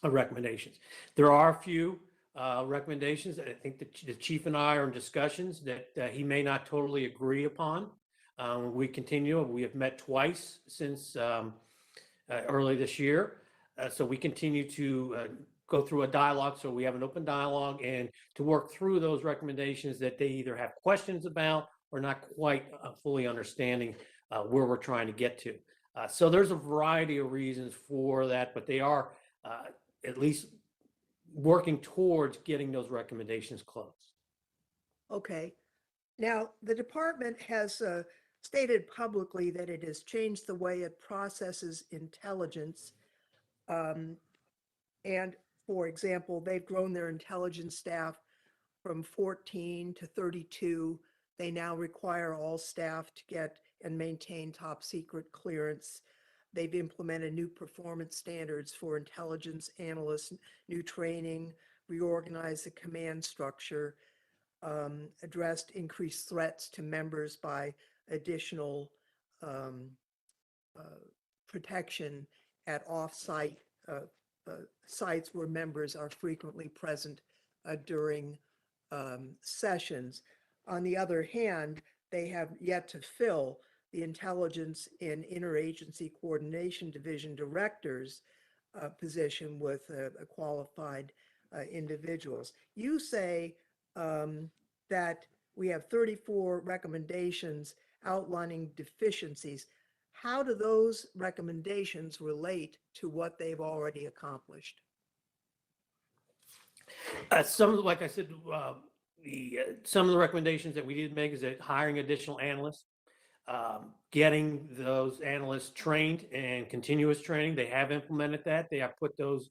recommendations. There are a few recommendations that I think the chief and I are in discussions that he may not totally agree upon. We have met twice since early this year. So we continue to go through a dialogue. So we have an open dialogue and to work through those recommendations that they either have questions about or not quite fully understanding where we're trying to get to. So there's a variety of reasons for that, but they are at least working towards getting those recommendations closed. Okay. Now, the department has stated publicly that it has changed the way it processes intelligence. And for example, they've grown their intelligence staff from 14 to 32. They now require all staff to get and maintain top secret clearance. They've implemented new performance standards for intelligence analysts, new training, reorganized the command structure, addressed increased threats to members by additional protection at off-site sites where members are frequently present during sessions. On the other hand, they have yet to fill the Intelligence and Interagency Coordination Division Director's position with qualified individuals. You say that we have 34 recommendations outlining deficiencies. How do those recommendations relate to what they've already accomplished? Like I said, some of the recommendations that we did make is that hiring additional analysts, getting those analysts trained and continuous training. They have implemented that. They have put those,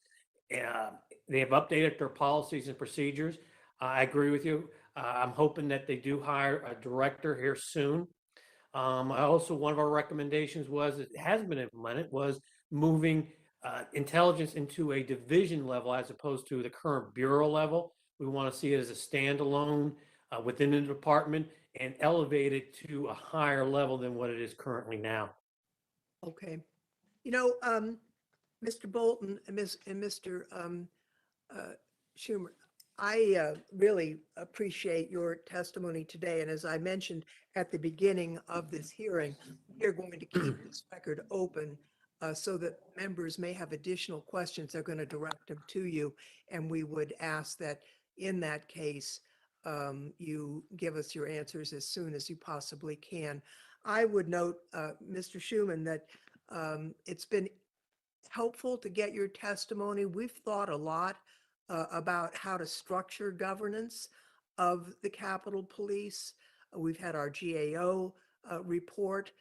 they have updated their policies and procedures. I agree with you. I'm hoping that they do hire a director here soon. One of our recommendations was, it has been implemented, was moving intelligence into a division level as opposed to the current bureau level. We want to see it as a standalone within the department and elevate it to a higher level than what it is currently now. Okay. You know, Mr. Bolton and Mr. Schumer, I really appreciate your testimony today. And as I mentioned at the beginning of this hearing, we are going to keep this record open so that members may have additional questions. They're going to direct them to you. And we would ask that in that case, you give us your answers as soon as you possibly can. I would note, Mr. Schuman, that it's been helpful to get your testimony. We've thought a lot about how to structure governance of the Capitol Police. We've had our GAO report,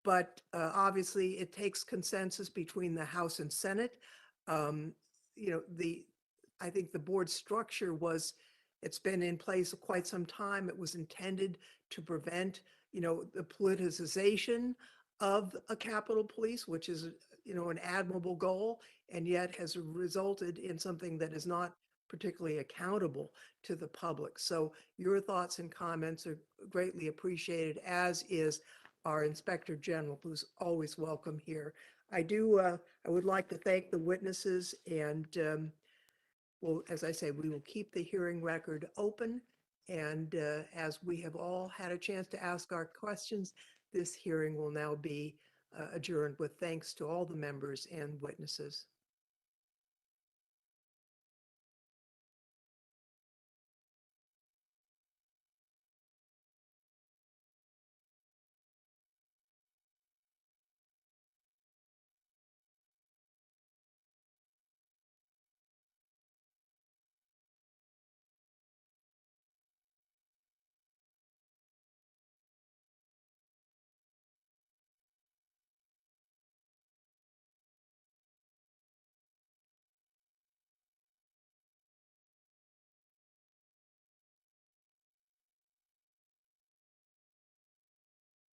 but obviously it takes consensus between the House and Senate. You know, I think the board structure it's been in place quite some time. It was intended to prevent, you know, the politicization of a Capitol Police, which is, you know, an admirable goal, and yet has resulted in something that is not particularly accountable to the public. So your thoughts and comments are greatly appreciated, as is our Inspector General, who's always welcome here. I would like to thank the witnesses, and well, as I say, we will keep the hearing record open. And as we have all had a chance to ask our questions, this hearing will now be adjourned with thanks to all the members and witnesses.